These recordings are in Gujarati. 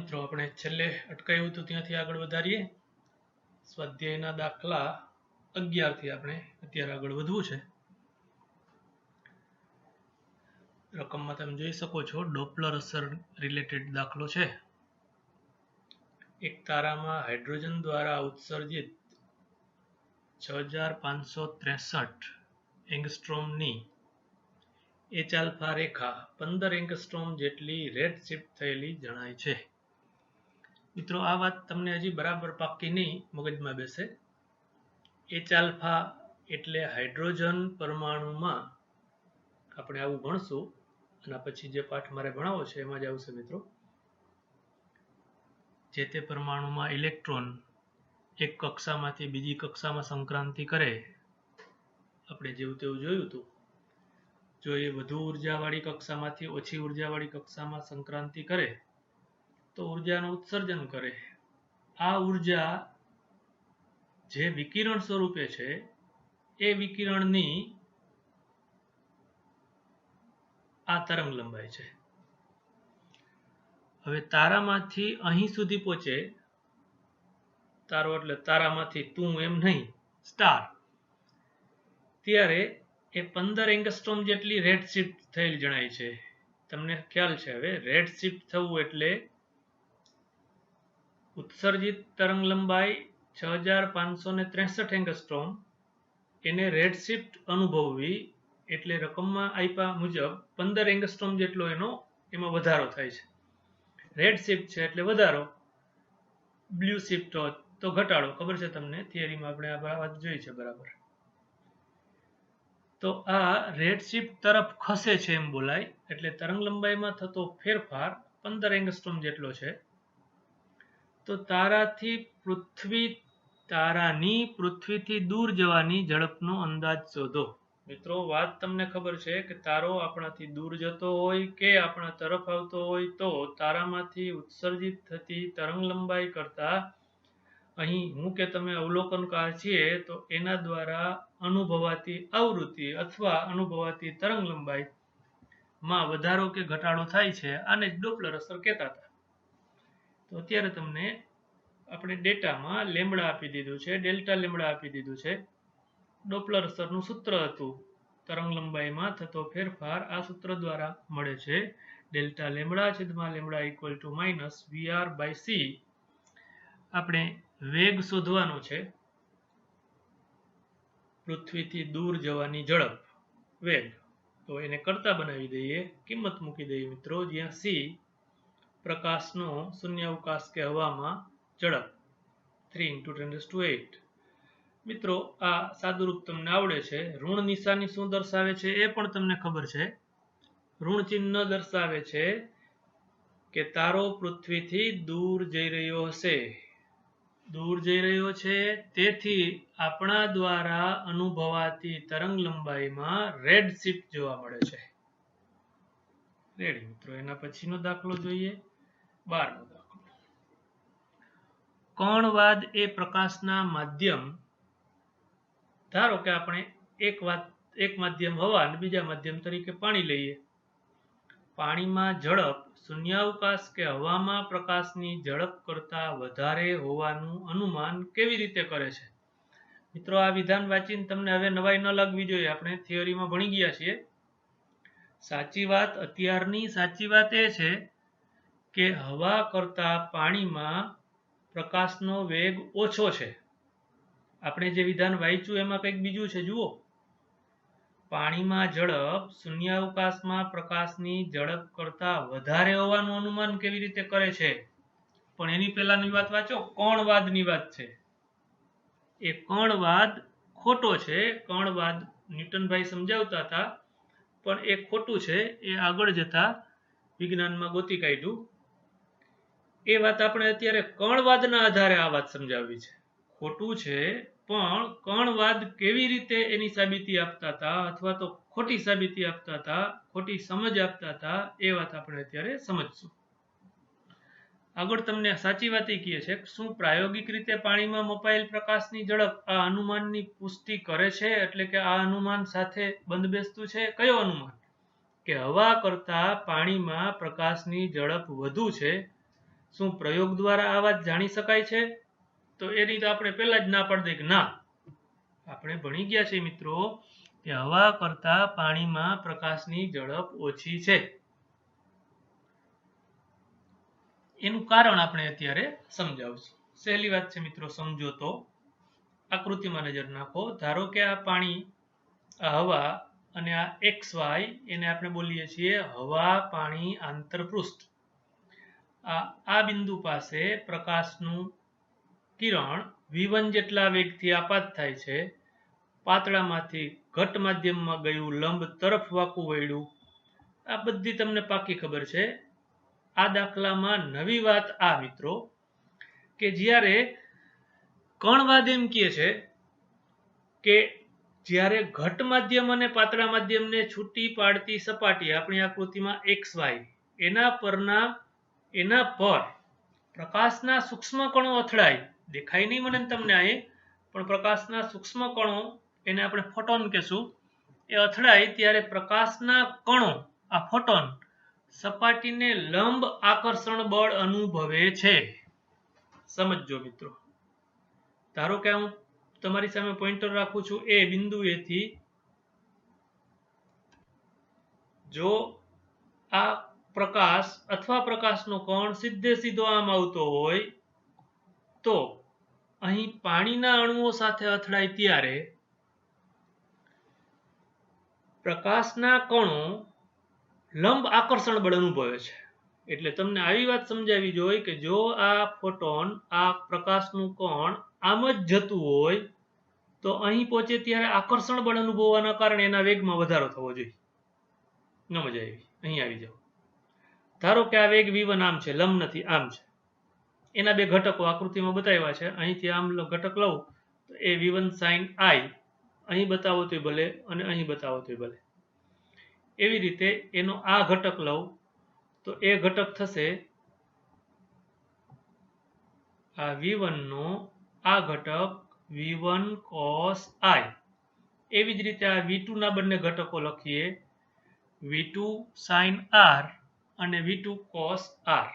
મિત્રો આપણે છેલ્લે અટકાયું હતું ત્યાંથી આગળ વધારીએ. સ્વાધ્યાયના દાખલા 11 થી આપણે અત્યારે આગળ વધવું છે. રકમમાં તમે જોઈ શકો છો ડોપલર અસર રિલેટેડ દાખલો છે. એક તારામાં હાઇડ્રોજન દ્વારા ઉત્સર્જિત 6563 એંગસ્ટ્રોમની એચ આલ્ફા રેખા 15 એંગસ્ટ્રોમ જેટલી રેડ શિફ્ટ થયેલી જણાય છે. મિત્રો આ વાત તમને હજી બરાબર પાક્કી નહીં મગજમાં બેસે. એચ આલ્ફા એટલે હાઇડ્રોજન પરમાણુમાં આપણે આવું ભણશું અને પછી જે પાઠ મારે ભણાવો છે એમાં જ આવશે મિત્રો. જે તે પરમાણુમાં ઇલેક્ટ્રોન એક કક્ષામાંથી બીજી કક્ષામાં સંક્રાંતિ કરે, આપણે જેવું તેવું જોયું હતું. જો એ વધુ ઉર્જાવાળી કક્ષામાંથી ઓછી ઉર્જાવાળી કક્ષામાં સંક્રાંતિ કરે તો ઉર્જાનું ઉત્સર્જન કરે. આ ઉર્જા જે વિકિરણ સ્વરૂપે છે એ વિકિરણની આ તરંગ લંબાઈ છે. હવે તારામાંથી અહીં સુધી પહોંચે, તારો એટલે તારામાંથી તું એમ નહીં, સ્ટાર, ત્યારે એ 15 એંગસ્ટ્રોમ જેટલી રેડ શિફ્ટ થયેલ જણાય છે. તમને ખ્યાલ છે હવે રેડ શિફ્ટ થવું એટલે ઉત્સર્જિત તરંગ લંબાઈ 6563 એંગસ્ટ્રોમ, એને રેડ શિફ્ટ અનુભવવી એટલે રકમમાં આપ્યા મુજબ 15 એંગસ્ટ્રોમ જેટલો એમાં વધારો થાય છે. રેડ શિફ્ટ છે એટલે વધારો, બ્લુ શિફ્ટ હોત તો ઘટાડો. ખબર છે તમને, થિયરીમાં આપણે આ વાત જોઈ છે બરાબર. તો આ રેડ શિફ્ટ તરફ ખસે છે એમ બોલાય. એટલે તરંગ લંબાઈમાં થતો ફેરફાર 15 એંગસ્ટ્રોમ જેટલો છે. તો તારાની પૃથ્વીથી દૂર જવાની ઝડપનો અંદાજ શોધો. મિત્રો વાત તમને ખબર છે કે તારો આપણાથી દૂર જતો હોય કે આપણા તરફ આવતો હોય તો તારામાંથી ઉત્સર્જિત થતી તરંગ લંબાઈ કરતા અહીં હું કે તમે અવલોકનકાર છીએ તો એના દ્વારા અનુભવાતી આવૃત્તિ અથવા અનુભવાતી તરંગ લંબાઈ માં વધારો કે ઘટાડો થાય છે. આને જ ડોપલર અસર કહેતા હતા. તો અત્યારે તમને આપણે ડેટામાં લેમ્બડા આપી દીધું છે, ડેલ્ટા લેમ્બડા આપી દીધું છે. ડોપલર અસરનું સૂત્ર હતું તરંગ લંબાઈમાં થતો ફેરફાર, આ સૂત્ર દ્વારા મળે છે. ડેલ્ટા લેમ્બડા છેદમાં lambda equal to minus VR by C. આપણે વેગ શોધવાનો છે, પૃથ્વીથી દૂર જવાની ઝડપ, વેગ. તો એને કરતા બનાવી દઈએ, કિંમત મૂકી દઈએ મિત્રો, જ્યાં સી પ્રકાશનો શૂન્યાવકાશ કે હવામાં ઝડપ 3 × 10⁸. મિત્રો આ સાદુરૂપ તમને આવડે છે. ઋણ નિશાની શું દર્શાવે છે એ પણ તમને ખબર છે. ઋણ ચિહ્ન દર્શાવે છે કે તારો પૃથ્વીથી દૂર જઈ રહ્યો હશે, દૂર જઈ રહ્યો છે, તેથી આપણા દ્વારા અનુભવાતી તરંગ લંબાઈમાં રેડ શિફ્ટ જોવા મળે છે. રેડી મિત્રો, એના પછીનો દાખલો જોઈએ, 12મો દાખલો. કણવાદ એ પ્રકાશના માધ્યમ, ધારો કે આપણે એક માધ્યમ હવા અને બીજા માધ્યમ તરીકે પાણી લઈએ. પાણીમાં ઝડપ શૂન્યાવકાશ કે હવામાં પ્રકાશની ઝડપ કરતા વધારે હોવાનું અનુમાન કેવી રીતે કરે છે? મિત્રો આ વિધાન વાંચીને તમને હવે નવાઈ ન લાગવી જોઈએ, આપણે થિયરીમાં ભણી ગયા છીએ. સાચી વાત, અત્યારની સાચી વાત એ છે કે હવા કરતા પાણીમાં પ્રકાશનો વેગ ઓછો છે. આપણે જે વિધાન વાંચ્યું એમાં કંઈક બીજું છે. જુઓ, પાણીમાં ઝડપ શૂન્યાવકાશમાં પ્રકાશની ઝડપ કરતા વધારે હોવાનું અનુમાન કેવી રીતે કરે છે? પણ એની પહેલાની વાત વાંચો, કણવાદની વાત છે. એ કણવાદ ખોટો છે. કણવાદ ન્યૂટનભાઈ સમજાવતા હતા પણ એ ખોટું છે. એ આગળ જતા વિજ્ઞાનમાં ગોતી કાઢ્યું. એ વાત આપણે અત્યારે કણવાદના આધારે આ વાત સમજાવવી છે. ખોટું છે પણ કણવાદ કેવી રીતે એની સાબિતી આપતા હતા અથવા તો ખોટી સાબિતી આપતા હતા, ખોટી સમજ આપતા હતા, એ વાત આપણે અત્યારે સમજશું. આગળ તમને સાચી વાત એ કહે છે કે શું પ્રાયોગિક રીતે પાણીમાં મપાયેલ પ્રકાશની ઝડપ આ અનુમાનની પુષ્ટિ કરે છે? એટલે કે આ અનુમાન સાથે બંધબેસતું છે. કયો અનુમાન? કે હવા કરતા પાણીમાં પ્રકાશની ઝડપ વધુ છે. શું પ્રયોગ દ્વારા આ વાત જાણી શકાય છે? તો એની તો આપણે પહેલા જ ના પાડી દઈએ કે ના. આપણે ભણી ગયા છીએ મિત્રો કે હવા કરતા પાણીમાં પ્રકાશની ઝડપ ઓછી છે. એનું કારણ આપણે અત્યારે સમજાવશું. સહેલી વાત છે મિત્રો, સમજો તો. આકૃતિમાં નજર નાખો. ધારો કે આ પાણી, આ હવા અને આ XY એને આપણે બોલીએ છીએ હવા પાણી આંતરપૃષ્ઠ. આ બિંદુ પાસે પ્રકાશનું કિરણ V1 જેટલા વેગથી આપાત થાય છે. પાતળામાંથી ઘટ માધ્યમમાં ગયું, લંબ તરફ વાંકું વળ્યું. આ બધી તમને પાકી ખબર છે. આ દાખલામાં નવી વાત આ મિત્રો કે જ્યારે કણવાદ એમ કહે છે કે જ્યારે ઘટ માધ્યમ અને પાતળા માધ્યમને છૂટી પાડતી સપાટી, આપણી આકૃતિમાં XY, એના પર પ્રકાશના સૂક્ષ્મ કણો અથડાય. દેખાય નહીં મને તમને અહીં, પણ પ્રકાશના સૂક્ષ્મ કણો, એને આપણે ફોટોન કહેશું, એ અથડાય ત્યારે પ્રકાશના કણો, આ ફોટોન, સપાટીને લંબ આકર્ષણ બળ અનુભવે છે. સમજજો મિત્રો. ધારો કે હું તમારી સામે પોઇન્ટર રાખું છું એ બિંદુએથી, જો આ પ્રકાશ અથવા પ્રકાશનો કણ સીધે સીધો આમ આવતો હોય તો અહીં પાણીના અણુઓ સાથે અથડાય ત્યારે પ્રકાશના કણો લંબ આકર્ષણ બળ અનુભવે છે. એટલે તમને આવી વાત સમજાવી જોઈએ કે જો આ ફોટોન, આ પ્રકાશનું કણ આમ જ જતું હોય તો અહીં પહોંચે ત્યારે આકર્ષણ બળ અનુભવવાના કારણે એના વેગમાં વધારો થવો જોઈએ. ન મજા આવી. અહીં આવી જાઓ. ધારો કે આ વેગ V1 આમ છે, લંબ નથી, આમ છે. એના બે ઘટકો આકૃતિમાં બતાવ્યા છે. અહીંથી આમ ઘટક લઉં તો એ V1 sin I, અહીં બતાવો તોય ભલે અને અહીં બતાવો તોય ભલે. એવી રીતે એનો આ ઘટક લઉં તો એ ઘટક થશે આ V1 નો આ ઘટક V1 cos I. એવી જ રીતે આ V2 ના બંને ઘટકો લખીએ, V2 sin R અને V2 cos R.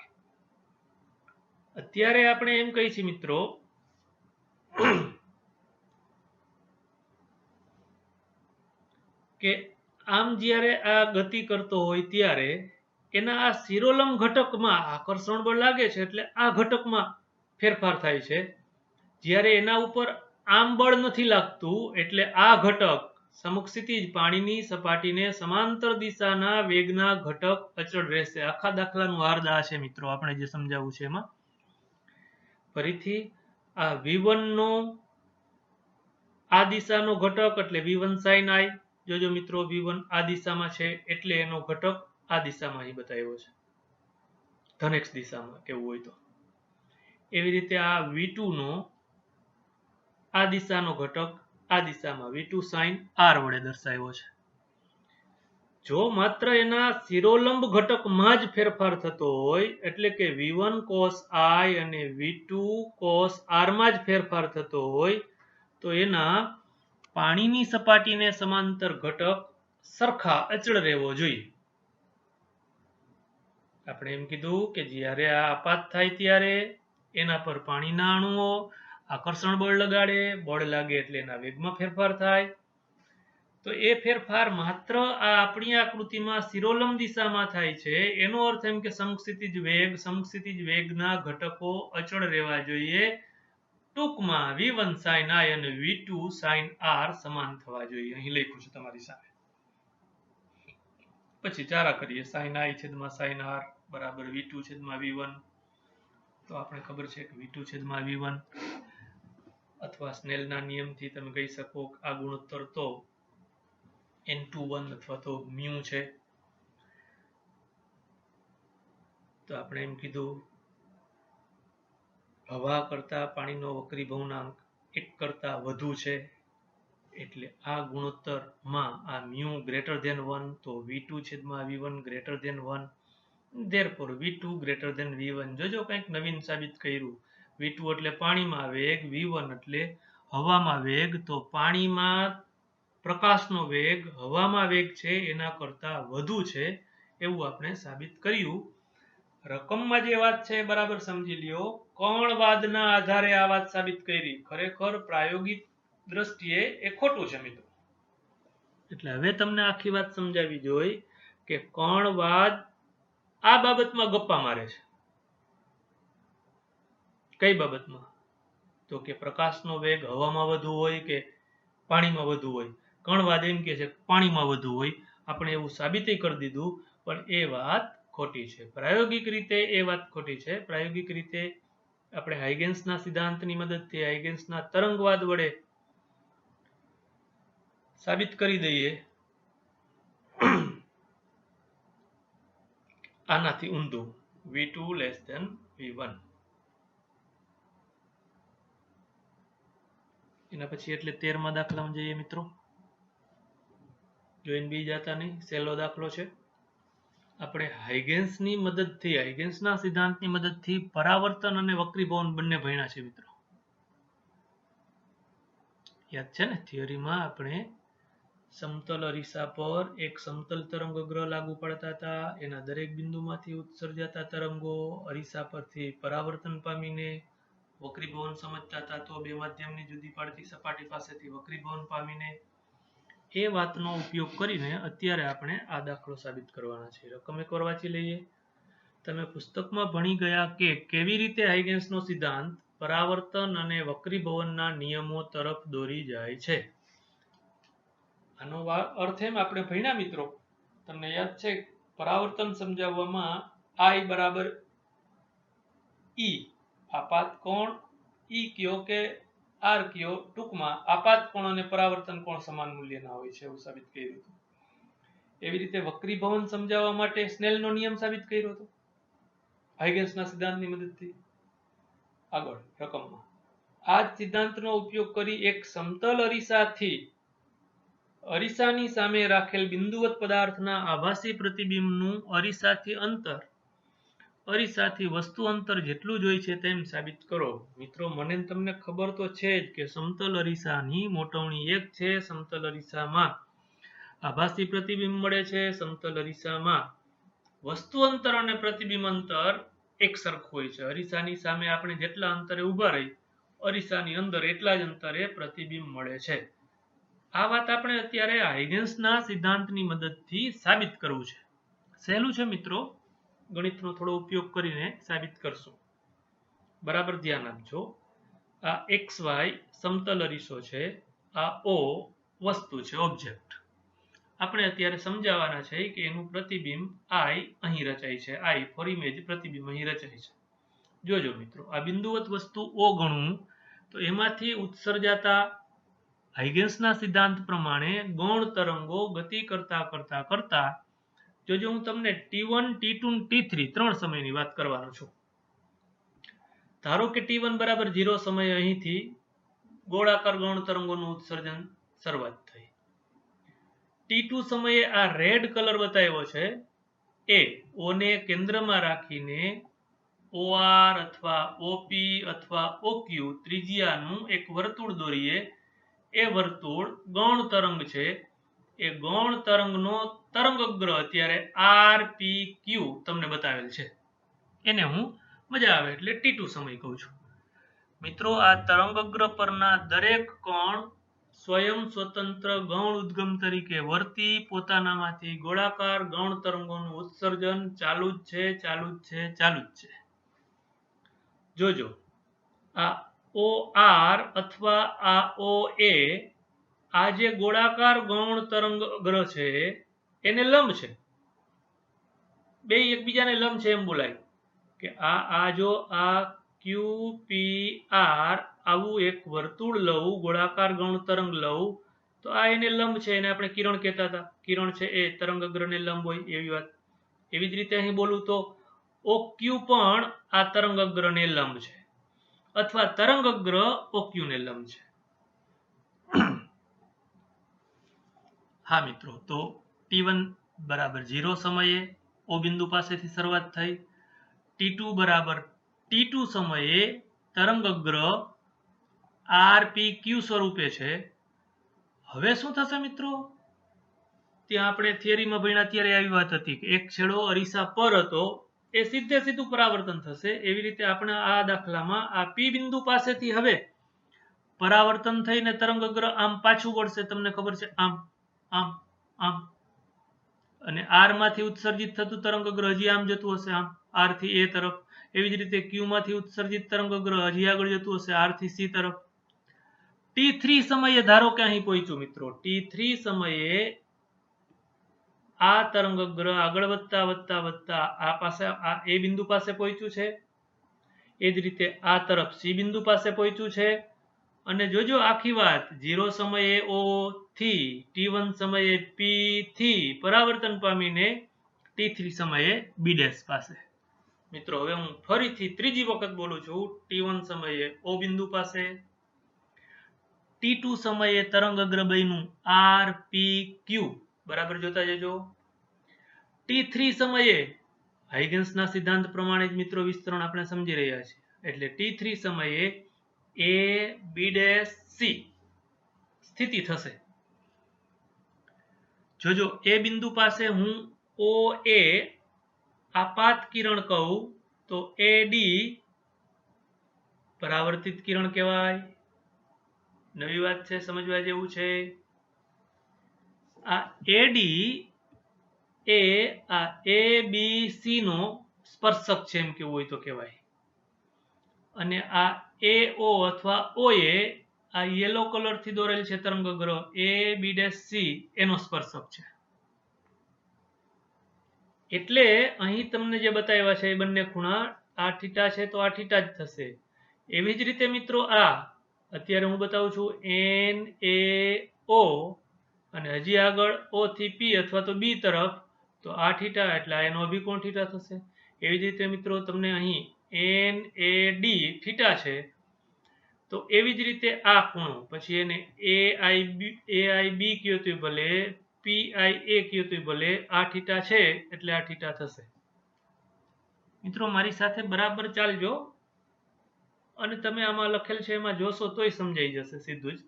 અત્યારે આપણે એમ કહી છીએ મિત્રો કે આમ જ્યારે આ ગતિ કરતો હોય ત્યારે એના આ શિરોલંબ ઘટકમાં આકર્ષણ બળ લાગે છે, એટલે આ ઘટકમાં ફેરફાર થાય છે. જ્યારે એના ઉપર આમ બળ નથી લાગતું, એટલે આ ઘટક સમક્ષિતિજ પાણીની સપાટીને સમાંતર દિશાના વેગના ઘટક અચળ રહેશે. આખા દાખલાનું હાર્દ આ છે મિત્રો, આપણે જે સમજાવવું છે એમાં. ફરીથી આ V1 નો આ દિશાનો ઘટક એટલે V1 sin I. જોજો મિત્રો, V1 આ દિશામાં છે એટલે એનો ઘટક આ દિશામાં અહીં બતાવ્યો છે, ધન X દિશામાં કેવું હોય તો. એવી રીતે આ V2 નો આ દિશાનો ઘટક આ દિશામાં V2 sin R વડે દર્શાવ્યો છે. જો માત્ર એના શિરોલંબ ઘટકમાં જ ફેરફાર થતો હોય, એટલે કે V1 cos I અને V2 cos R માં જ ફેરફાર થતો હોય, તો એના પાણીની સપાટીને સમાંતર ઘટક સરખા અચળ રહેવો જોઈએ. આપણે એમ કીધું કે જ્યારે આ આપાત થાય ત્યારે એના પર પાણીના અણુઓ આકર્ષણ બળ લગાડે, બળ લાગે એટલે એના વેગમાં ફેરફાર થાય. તો એ ફેરફાર માત્ર આ આપણી આકૃતિમાં શિરોલંબ દિશામાં થાય છે. એનો અર્થ એમ કે સમક્ષિતિજ વેગના ઘટકો અચળ રહેવા જોઈએ. ટૂંકમાં V1 sin I અને V2 sin R સમાન થવા જોઈએ. અહીં લખ્યું છે તમારી સામે. પછી ચારા કરીએ. sin I છેદમાં sin R બરાબર V2 છેદમાં V1. તો આપણે ખબર છે કે V2 છેદમાં V1, અથવા સ્નેલના નિયમથી તમે કહી શકો આ ગુણોત્તર તો N21 અથવા તો મ્યુ છે. તો આપણે એમ કીધું હવા કરતા પાણીનો વક્રીભવનાંક 1 કરતા વધુ છે, એટલે આ ગુણોત્તરમાં આ મ્યુ ગ્રેટર ધેન 1, તો V2 છેદમાં V1 greater than 1. therefore V2 greater than V1. જોજો કંઈક નવીન સાબિત કર્યું. V2 એટલે પાણીમાં વેગ, V1 એટલે હવામાં વેગ. તો પાણીમાં પ્રકાશનો વેગ હવામાં વેગ છે એના કરતા વધુ છે એવું આપણે સાબિત કર્યું. રકમમાં જે વાત છે એ બરાબર સમજી લ્યો. કણવાદના આધારે આ વાત સાબિત કરી. ખરેખર પ્રાયોગિક દ્રષ્ટિએ એ ખોટું છે મિત્રો. એટલે હવે તમને આખી વાત સમજાવી જોઈએ કે કણવાદ આ બાબતમાં ગપ્પા મારે છે. કઈ બાબતમાં? તો કે પ્રકાશનો વેગ હવામાં વધુ હોય કે પાણીમાં વધુ હોય. કણવાદ એમ કે છે પાણીમાં વધુ હોય. આપણે એવું સાબિતી કરી દીધું, પણ એ વાત ખોટી છે. પ્રાયોગિક રીતે એ વાત ખોટી છે. પ્રાયોગિક રીતે આપણે હાઇગેન્સના સિદ્ધાંતની મદદથી હાઇગેન્સના તરંગવાદ વડે સાબિત કરી દઈએ આનાથી ઊંધું V2 < V1. એના પછી એટલે 13મા દાખલામાં જઈએ મિત્રો. જોઈને બી જાતા નહીં, સહેલો દાખલો છે. આપણે હાઇગેન્સની મદદથી હાઇગેન્સના સિદ્ધાંતની મદદથી પરાવર્તન અને વક્રીભવન બંને ભણ્યા છે મિત્રો. યાદ છે ને? થિયરીમાં આપણે સમતલ અરીસા પર એક સમતલ તરંગગ્ર લાગુ પડતા હતા. એના દરેક બિંદુમાંથી ઉત્સર્જાતા તરંગો અરીસા પરથી પરાવર્તન પામીને વક્રીભવન સમજતા હતા. તો બે માધ્યમની જુદી પાડતી સપાટી પાસેથી વક્રીભવન પામીને એ વાતનો ઉપયોગ કરીને અત્યારે આપણે આ દાખલો સાબિત કરવાના છે. રકમ એકવાર વાંચી લઈએ. તમે પુસ્તકમાં ભણી ગયા કે કેવી રીતે હાઇગેન્સનો સિદ્ધાંત પરાવર્તન અને વક્રીભવનના નિયમો તરફ દોરી જાય છે. આનો અર્થ એમ આપણે ભણ્યા મિત્રો. તમને યાદ છે પરાવર્તન સમજાવવામાં I બરાબર E આપાત કોણ, E કયો કે R કયો, ટૂંકમાં આપાત કોણ અને પરાવર્તન કોણ સમાન મૂલ્યના હોય છે એવું સાબિત કર્યું હતું. એવી રીતે વક્રીભવન સમજાવવા માટે સ્નેલનો નિયમ સાબિત કર્યો હતો હાઇગેન્સના સિદ્ધાંતની મદદથી. આગળ રકમમાં આ જ સિદ્ધાંતનો ઉપયોગ કરી એક સમતલ અરીસાથી અરીસાની સામે રાખેલ બિંદુવત પદાર્થના આભાસી પ્રતિબિંબનું અરીસાથી અંતર અરીસાથી વસ્તુ અંતર જેટલું જ હોય છે તેમ સાબિત કરો. મિત્રો મને તમને ખબર તો છે જ કે સમતલ અરીસાની મોટવણી 1 છે. સમતલ અરીસામાં આભાસી પ્રતિબિંબ મળે છે. સમતલ અરીસામાં વસ્તુ અંતર અને પ્રતિબિંબ અંતર એક સરખું હોય છે. અરીસાની સામે આપણે જેટલા અંતરે ઊભા રહી અરીસાની અંદર એટલા જ અંતરે પ્રતિબિંબ મળે છે. આ વાત આપણે અત્યારે હાઇગેન્સના સિદ્ધાંતની મદદથી સાબિત કરવું છે. સહેલું છે મિત્રો. ગણિતનો થોડો ઉપયોગ કરીને સાબિત કરશું. બરાબર ધ્યાન આપજો. આ XY સમતલ અરીસો છે. આ O વસ્તુ છે, ઓબ્જેક્ટ. આપણે અત્યારે સમજાવવાના છે કે એનું પ્રતિબિંબ I અહીં રચાય છે. I ફોર ઇમેજ પ્રતિબિંબ અહીં રચાય છે. જોજો મિત્રો આ બિંદુવત વસ્તુ O ગણું તો એમાંથી ઉત્સર્જાતા હાઇગેન્સના સિદ્ધાંત પ્રમાણે ગૌણ તરંગો ગતિ કરતા કરતા કરતા જોજો હું તમને T1, T2, T3 ત્રણ સમયની વાત કરવાનો છું. ધારો કે T1 બરાબર 0 સમયે અહીંથી ગોળાકાર ગૌણ તરંગોનું ઉત્સર્જન શરૂઆત થઈ. T2 સમયે આ રેડ કલર બતાવ્યો છે એ O ને કેન્દ્રમાં રાખીને OR અથવા OP અથવા OQ ત્રિજ્યાનું એક વર્તુળ દોરીએ. એ વર્તુળ ગૌણ તરંગ છે. એ ગૌણ તરંગનો તરંગગ્ર અત્યારે RPQ તમને બતાવેલ છે. એને હું મજા આવે એટલે T2 સમય કહું છું. મિત્રો આ તરંગગ્ર પરના દરેક કોણ સ્વયં સ્વતંત્ર ગૌણ ઉદ્ગમ તરીકે વર્તી પોતાનામાંથી ગોળાકાર ગૌણ તરંગોનું ઉત્સર્જન ચાલુ જ છે, ચાલુ જ છે, ચાલુ જ છે. જોજો આ OR અથવા આ OA આ જે ગોળાકાર ગૌણ તરંગગ્ર છે એને લંબ છે. બે એકબીજાને લંબ છે એમ બોલાય કે આ જો આ QPR આવું એક વર્તુળ લઉં, ગોળાકાર ગૌણ તરંગ લઉં તો આ એને લંબ છે. એને આપણે કિરણ કહેતા હતા. કિરણ છે એ તરંગગ્રને લંબ હોય એવી વાત. એવી જ રીતે અહીં બોલું તો OQ પણ આ તરંગગ્રને લંબ છે અથવા તરંગગ્ર OQ ને લંબ છે. હા મિત્રો તો T1 બરાબર 0 સમયે O બિંદુ પાસેથી શરૂઆત થઈ. T2 બરાબર T2 સમયે તરંગગ્ર RPQ સ્વરૂપે છે. હવે શું થશે મિત્રો? ત્યાં આપણે થિયરીમાં ભણ્યા ત્યારે આવી વાત હતી કે એક છેડો અરીસા પર હતો એ સીધે સીધું પરાવર્તન થશે. એવી રીતે આપણે આ દાખલામાં આ પી બિંદુ પાસેથી હવે પરાવર્તન થઈને તરંગઅગ્ર આમ પાછું વળશે. તમને ખબર છે આમ આમ આમ, અને આર માંથી ઉત્સર્જિત થતું તરંગઅગ્ર હજી આમ જતું હશે આમ આર થી એ તરફ. એવી જ રીતે ક્યુ માંથી ઉત્સર્જિત તરંગઅગ્ર હજી આગળ જતું હશે આર થી સી તરફ. T3 સમયે ધારો કે અહીં પહોંચ્યું મિત્રો. T3 સમયે આ તરંગઅગ્ર આગળ વધતા વધતા વધતા આ પાસે આ એ બિંદુ પાસે પહોંચ્યું છે. એ જ રીતે આ તરફ સી બિંદુ પાસે પહોંચ્યું છે. અને જોજો આખી વાત 0 સમયે O થી T1 સમયે P થી પરાવર્તન પામીને T3 સમયે B' પાસે. મિત્રો હવે હું ફરીથી ત્રીજી વખત બોલું છું. T1 સમયે O બિંદુ પાસે, T2 સમયે તરંગઅગ્ર બન્યું RPQ, બરાબર જોતા જજો. T3 સમયે હાઇગન્સના સિદ્ધાંત પ્રમાણે જ મિત્રો વિસ્તરણ આપણે સમજી રહ્યા છીએ. એટલે T3 સમયે A B' C સ્થિતિ થશે. જોજો એ બિંદુ પાસે હું OA આપાત કિરણ કહું તો AD પરાવર્તિત કિરણ કહેવાય. નવી વાત છે, સમજવા જેવું છે. આ AD એ આ ABC નો સ્પર્શક છે એમ કેવું હોય તો કહેવાય. અને આ AO અથવા OA આ યેલો કલર થી દોરેલ છે તરંગઅગ્ર AB' એનો સ્પર્શક છે. એટલે અહીં તમને જે બતાવ્યા છે એ બંને ખૂણા આ થીટા છે તો આ થીટા જ થશે. એવી જ રીતે મિત્રો આ અત્યારે હું બતાવું છું NAO અને હજી આગળ O થી P અથવા તો B તરફ તો આ થીટા એટલે એનો અભિકોણ થીટા થશે. એવી જ રીતે મિત્રો તમને અહીં NAD થીટા છે તો એવી જ રીતે આ ખૂણો પછી એને AIB કયો તો ભલે PIA કયો તો ભલે આ થીટા છે એટલે આ થીટા થશે. મિત્રો મારી સાથે બરાબર ચાલજો અને તમે આમાં લખેલ છે એમાં જોશો તોય સમજાઈ જશે સીધું જ.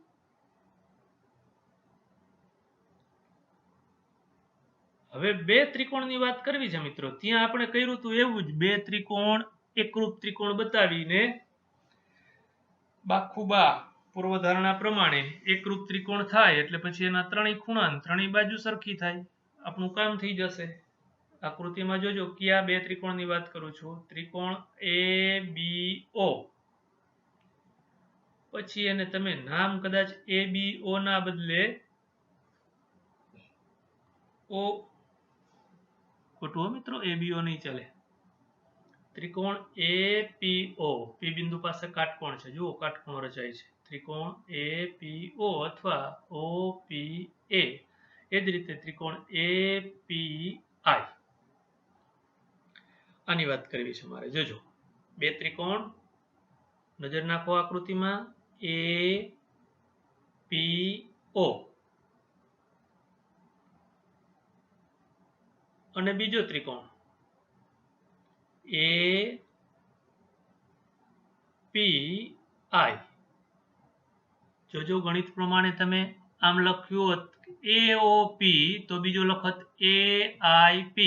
હવે બે ત્રિકોણની વાત કરવી છે મિત્રો. ત્યાં આપણે કર્યું હતું એવું જ બે ત્રિકોણ એકરૂપ ત્રિકોણ બતાવીને બાખુબા પૂર્વધારણા પ્રમાણે એકરૂપ ત્રિકોણ થાય એટલે પછી એના ત્રણેય ખૂણા ત્રણેય બાજુ સરખી થાય, આપણું કામ થઈ જશે. આકૃતિમાં જોજો કયા બે ત્રિકોણની વાત કરું છું. ત્રિકોણ ABO, પછી એને તમે નામ કદાચ ABO ના બદલે ખોટું મિત્રો, ABO નહીં ચાલે. ત્રિકોણ APO, P બિંદુ પાસે કાટકોણ છે, જુઓ કાટકોણ રચાય છે. ત્રિકોણ APO અથવા OPA. એ જ રીતે ત્રિકોણ API આની વાત કરવી છે મારે. જોજો બે ત્રિકોણ નજર નાખો આકૃતિમાં APO અને બીજો ત્રિકોણ API. જોજો ગણિત પ્રમાણે તમે આમ લખ્યું હોત AOP તો બીજો લખત AIP.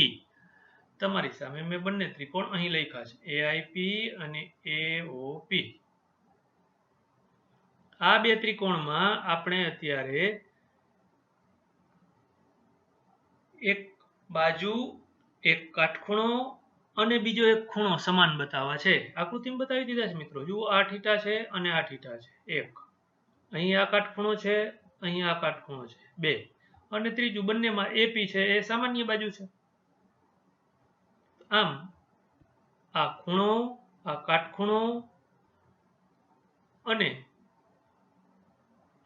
તમારી સામે મેં બંને ત્રિકોણ અહીં લખ્યા છે AIP અને AOP. આ બે ત્રિકોણમાં આપણે અત્યારે એક બાજુ એક કાટખૂણો અને બીજો એક ખૂણો સમાન બતાવવા છે. આકૃતિમાં બતાવી દીધા છે મિત્રો. જુઓ આ થીટા છે અને આ થીટા છે એક, અહીં આ કાટખૂણો છે, અહીં આ કાટખૂણો છે બે, અને ત્રીજું બંનેમાં AP છે એ સામાન્ય બાજુ છે. આમ આ ખૂણો આ કાટખૂણો અને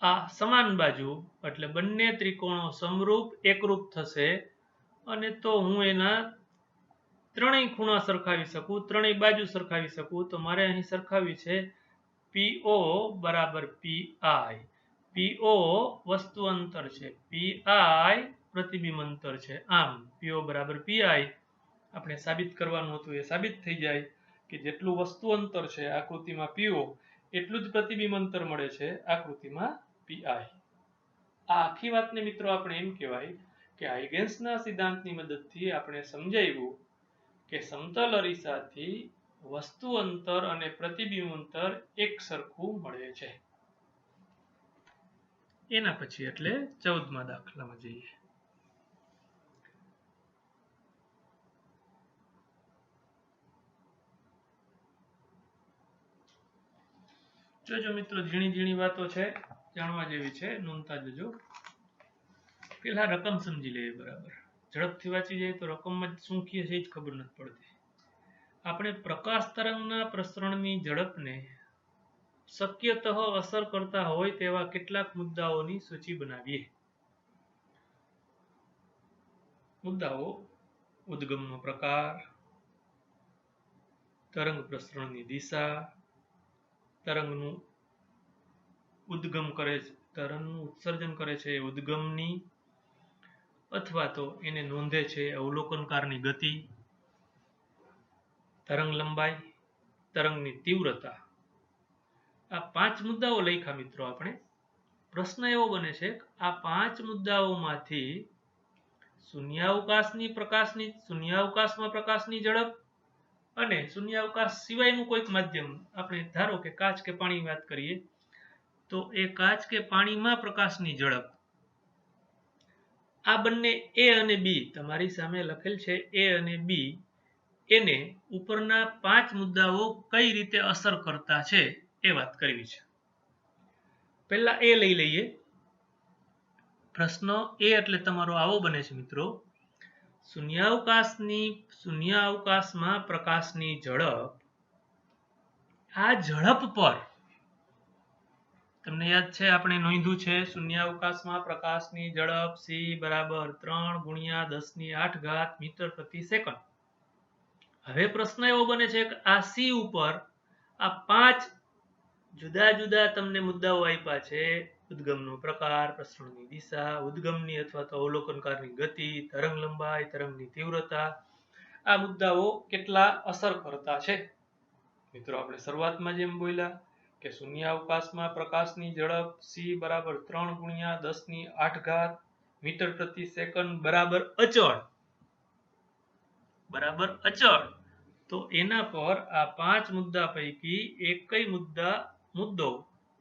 આ સમાન બાજુ એટલે બંને ત્રિકોણો સમરૂપ એકરૂપ થશે. અને તો હું એના ત્રણેય ખૂણા સરખાવી શકું, ત્રણેય બાજુ સરખાવી શકું. તો મારે અહીં સરખાવી છે PO બરાબર PI. PO વસ્તુ અંતર છે, PI પ્રતિબિંબ અંતર છે. આમ PO બરાબર PI આપણે સાબિત કરવાનું હતું એ સાબિત થઈ જાય કે જેટલું વસ્તુ અંતર છે આકૃતિમાં PO એટલું જ પ્રતિબિંબ અંતર મળે છે આકૃતિમાં PI. આ આખી વાતને મિત્રો આપણે એમ કહેવાય કે હાઇગન્સના સિદ્ધાંતની મદદથી આપણે સમજાવ્યું કે સમતલ અરીસાથી વસ્તુ અંતર અને પ્રતિબિંબ અંતર એક સરખું મળે છે. એના પછી એટલે 14મા દાખલામાં જઈએ. જોજો મિત્રો, ઝીણી ઝીણી વાતો છે, જાણવા જેવી છે, નોંધતા જજો. પેલા રકમ સમજી લઈએ બરાબર. ઝડપથી વાંચી જાય તો રકમમાં શું કહે છે એ જ ખબર નથી પડતી. આપણે પ્રકાશ તરંગના પ્રસરણની ઝડપને શક્યતઃ અસર કરતા હોય તેવા કેટલાક મુદ્દાઓની સૂચિ બનાવીએ. મુદ્દાઓ: ઉદ્ગમનો પ્રકાર, તરંગ પ્રસરણની દિશા, તરંગનું ઉદ્ગમ કરે છે, તરંગનું ઉત્સર્જન કરે છે એ ઉદ્ગમની અથવા તો એને નોંધે છે અવલોકનકારની ગતિ, તરંગ લંબાઈ, તરંગની તીવ્રતા. આ 5 મુદ્દાઓ લખ્યા મિત્રો આપણે. પ્રશ્ન એવો બને છે કે આ 5 મુદ્દાઓમાંથી શૂન્યાવકાશમાં પ્રકાશની ઝડપ અને શૂન્યાવકાશ સિવાયનું કોઈક માધ્યમ, આપણે ધારો કે કાચ કે પાણી વાત કરીએ તો એ કાચ કે પાણીમાં પ્રકાશની ઝડપ, આ બંને એ અને બી તમારી સામે લખેલ છે, એ અને બી, એને ઉપરના 5 મુદ્દાઓ કઈ રીતે અસર કરતા છે એ વાત કરવી છે. પહેલા એ લઈ લઈએ. પ્રશ્ન એ એટલે તમારો આવો બને છે મિત્રો: શૂન્યાવકાશમાં પ્રકાશની ઝડપ, આ ઝડપ પર, તમને યાદ છે આપણે નોંધ્યું છે શૂન્યાવકાશમાં પ્રકાશની ઝડપ c બરાબર 3 × 10⁸ મીટર પ્રતિ સેકન્ડ. હવે પ્રશ્ન એવો બને છે કે આ c ઉપર આ 5 જુદા જુદા તમને મુદ્દાઓ આપ્યા છે: ઉદ્ગમનો પ્રકાર, પ્રસરણની દિશા, ઉદ્ગમની અથવા તો અવલોકનકારની ગતિ, તરંગ લંબાઈ, તરંગની તીવ્રતા. આ મુદ્દાઓ કેટલા અસર કરતા છે? મિત્રો આપણે શરૂઆતમાં જેમ બોલ્યા કે શૂન્યાવકાશમાં પ્રકાશની ઝડપ c બરાબર 3 × 10⁸ મીટર પ્રતિ સેકન્ડ બરાબર અચળ, તો એના પર આ 5 મુદ્દા પૈકી એકય મુદ્દો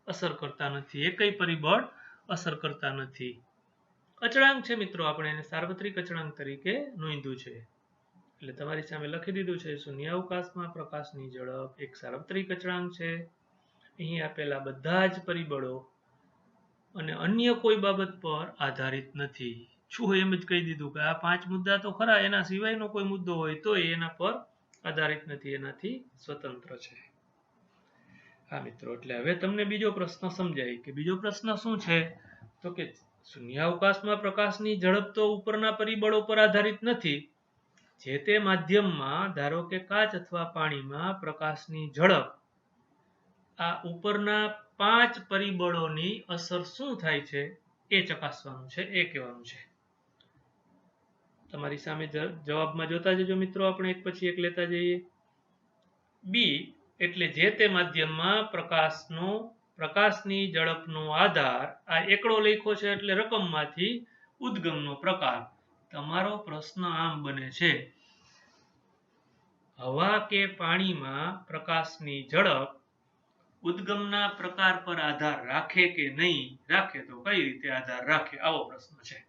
અસર કરતા નથી, એકય પરિબળ અસર કરતા નથી. અચળાંક છે મિત્રો, આપણે એને સાર્વત્રિક અચળાંક તરીકે નોંધ્યું છે. એટલે તમારી સામે લખી દીધું છે શૂન્યાવકાશમાં પ્રકાશની ઝડપ એક સાર્વત્રિક અચળાંક છે. અહીં આપેલા બધા જ પરિબળો અને અન્ય કોઈ બાબત પર આધારિત નથી. શું એમ જ કહી દીધું કે આ 5 મુદ્દા તો ખરા, એના સિવાયનો કોઈ મુદ્દો હોય તો એના પર આધારિત નથી, એનાથી સ્વતંત્ર છે. હા મિત્રો, એટલે હવે તમને બીજો પ્રશ્ન સમજાય કે બીજો પ્રશ્ન શું છે, તો કે શૂન્યાવકાશમાં પ્રકાશની ઝડપ તો ઉપરના પરિબળો પર આધારિત નથી. જે તે માધ્યમમાં, ધારો કે કાચ અથવા પાણીમાં, પ્રકાશની ઝડપ આ ઉપરના 5 પરિબળોની અસર શું થાય છે એ ચકાસવાનું છે, એ કહેવાનું છે. તમારી સામે જવાબમાં જોતા જજો મિત્રો, આપણે એક પછી એક લેતા જઈએ. બી એટલે જે તે માધ્યમમાં પ્રકાશની ઝડપનો આધાર, આ એકડો લખ્યો છે એટલે રકમમાંથી ઉદ્ગમનો પ્રકાર. તમારો પ્રશ્ન આમ બને છે: હવા કે પાણીમાં પ્રકાશની ઝડપ ઉદ્ગમના પ્રકાર પર આધાર રાખે કે નહીં રાખે, તો કઈ રીતે આધાર રાખે? આવો પ્રશ્ન છે.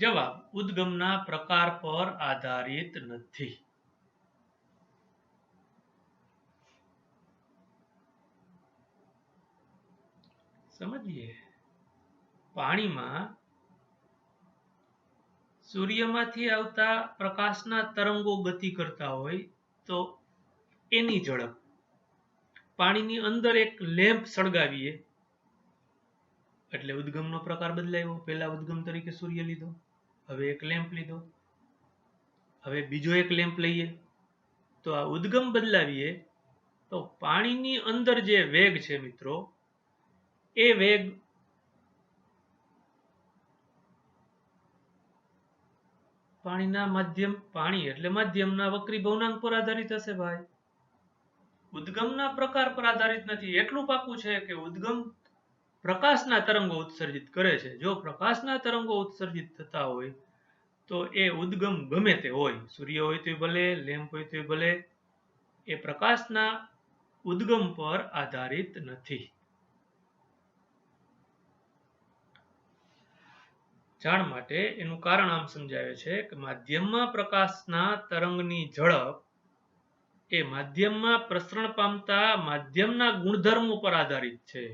જવાબ: ઉદ્ગમના પ્રકાર પર આધારિત નથી. સમજીએ. પાણીમાં સૂર્યમાંથી આવતા પ્રકાશના તરંગો ગતિ કરતા હોય તો એની ઝડપ, પાણીની અંદર એક લેમ્પ સળગાવીએ એટલે ઉદ્ગમનો પ્રકાર બદલાયો. પહેલા ઉદ્ગમ તરીકે સૂર્ય લીધો, હવે એક લેમ્પ લીધો, હવે બીજો એક લેમ્પ લઈએ તો આ ઉદ્ગમ બદલાવીએ તો પાણીની અંદર જે વેગ છે મિત્રો, એ વેગ પાણી એટલે માધ્યમના વક્રી ભવનાંક પર આધારિત હશે ભાઈ, ઉદ્ગમના પ્રકાર પર આધારિત નથી. એટલું પાકું છે કે ઉદ્ગમ પ્રકાશના તરંગો ઉત્સર્જિત કરે છે. જો પ્રકાશના તરંગો ઉત્સર્જિત થતા હોય તો એ ઉદ્ગમ ગમે તે હોય, સૂર્ય હોય તો ભલે, લેમ્પ હોય તો ભલે, એ પ્રકાશના ઉદ્ગમ પર આધારિત નથી. જાણ માટે એનું કારણ આમ સમજાવે છે કે માધ્યમમાં પ્રકાશના તરંગની ઝડપ એ માધ્યમમાં પ્રસરણ પામતા માધ્યમના ગુણધર્મો પર આધારિત છે.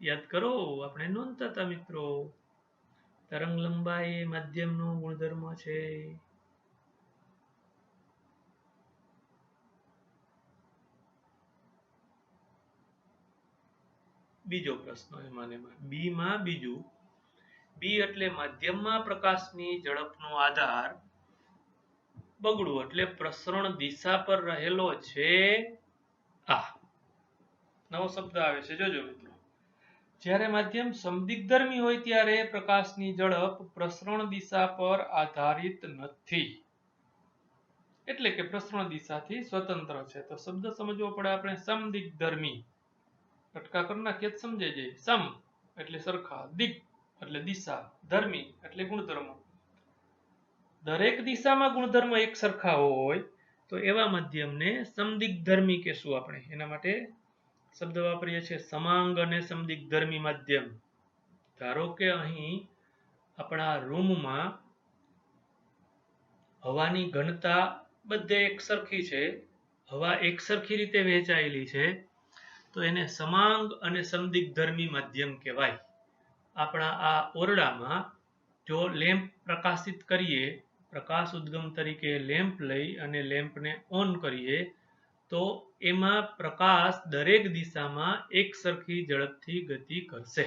યાદ કરો, આપણે નોંધતા હતા મિત્રો, તરંગ લંબાઈ એ માધ્યમનો ગુણધર્મ છે. બીજો પ્રશ્ન એમાં બી માં બીજું, બી એટલે માધ્યમમાં પ્રકાશની ઝડપનો આધાર બગડવું એટલે પ્રસરણ દિશા પર રહેલો છે. આ નવો શબ્દ આવે છે, જોજો મિત્રો. જ્યારે માધ્યમ સમદિગ્ધર્મી હોય ત્યારે પ્રકાશની ઝડપ પ્રસરણ દિશા પર આધારિત નથી, એટલે કે પ્રસરણ દિશાથી સ્વતંત્ર છે. તો શબ્દ સમજવો પડે આપણે, સમદિગ્ધર્મી. કટકા કરી નાખીએ તો સમજાઈ જાય. સમ એટલે સરખા, દિગ એટલે દિશા, ધર્મી એટલે ગુણધર્મ. દરેક દિશામાં ગુણધર્મ એક સરખા હોય તો એવા માધ્યમને સમદિગ્ધર્મી કહેશું આપણે. એના માટે શબ્દ વાપરીએ છીએ સમાંગ અને સમદિગ્ધર્મી માધ્યમ. ધારો કે અહીં આપણા રૂમમાં હવાની ઘનતા બધે એક સરખી છે, હવા એક સરખી રીતે વહેંચાયેલી છે, તો એને સમાંગ અને સમદિગ્ધર્મી માધ્યમ કહેવાય. આપણા આ ઓરડામાં જો લેમ્પ પ્રકાશિત કરીએ, પ્રકાશ ઉદ્ગમ તરીકે લેમ્પ લઈ અને લેમ્પને ઓન કરીએ તો એમાં પ્રકાશ દરેક દિશામાં એક સરખી ઝડપથી ગતિ કરશે.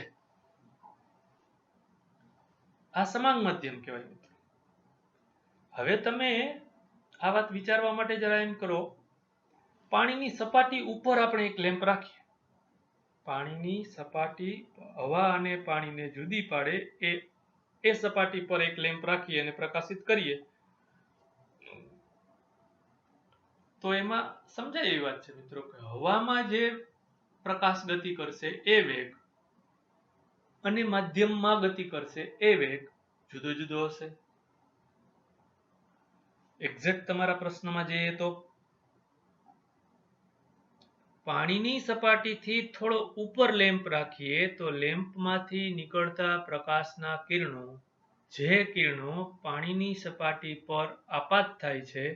આ સમાંગ માધ્યમ કહેવાય મિત્રો. હવે તમે આ વાત વિચારવા માટે જરા એમ કરો, પાણીની સપાટી ઉપર આપણે એક લેમ્પ રાખીએ. પાણીની સપાટી, હવા અને પાણીને જુદી પાડે એ સપાટી પર એક લેમ્પ રાખીએ અને પ્રકાશિત કરીએ તો એમાં સમજાય એવી વાત છે મિત્રો કે હવામાં જે પ્રકાશ ગતિ કરશે એ વેગ અને માધ્યમમાં ગતિ કરશે એ વેગ જુદો જુદો હશે. એક્ઝેક્ટ તમારા પ્રશ્નમાં જઈએ તો પાણીની સપાટીથી થોડો ઉપર લેમ્પ રાખીએ તો લેમ્પમાંથી નીકળતા પ્રકાશના કિરણો, જે કિરણો પાણીની સપાટી પર આપાત થાય છે,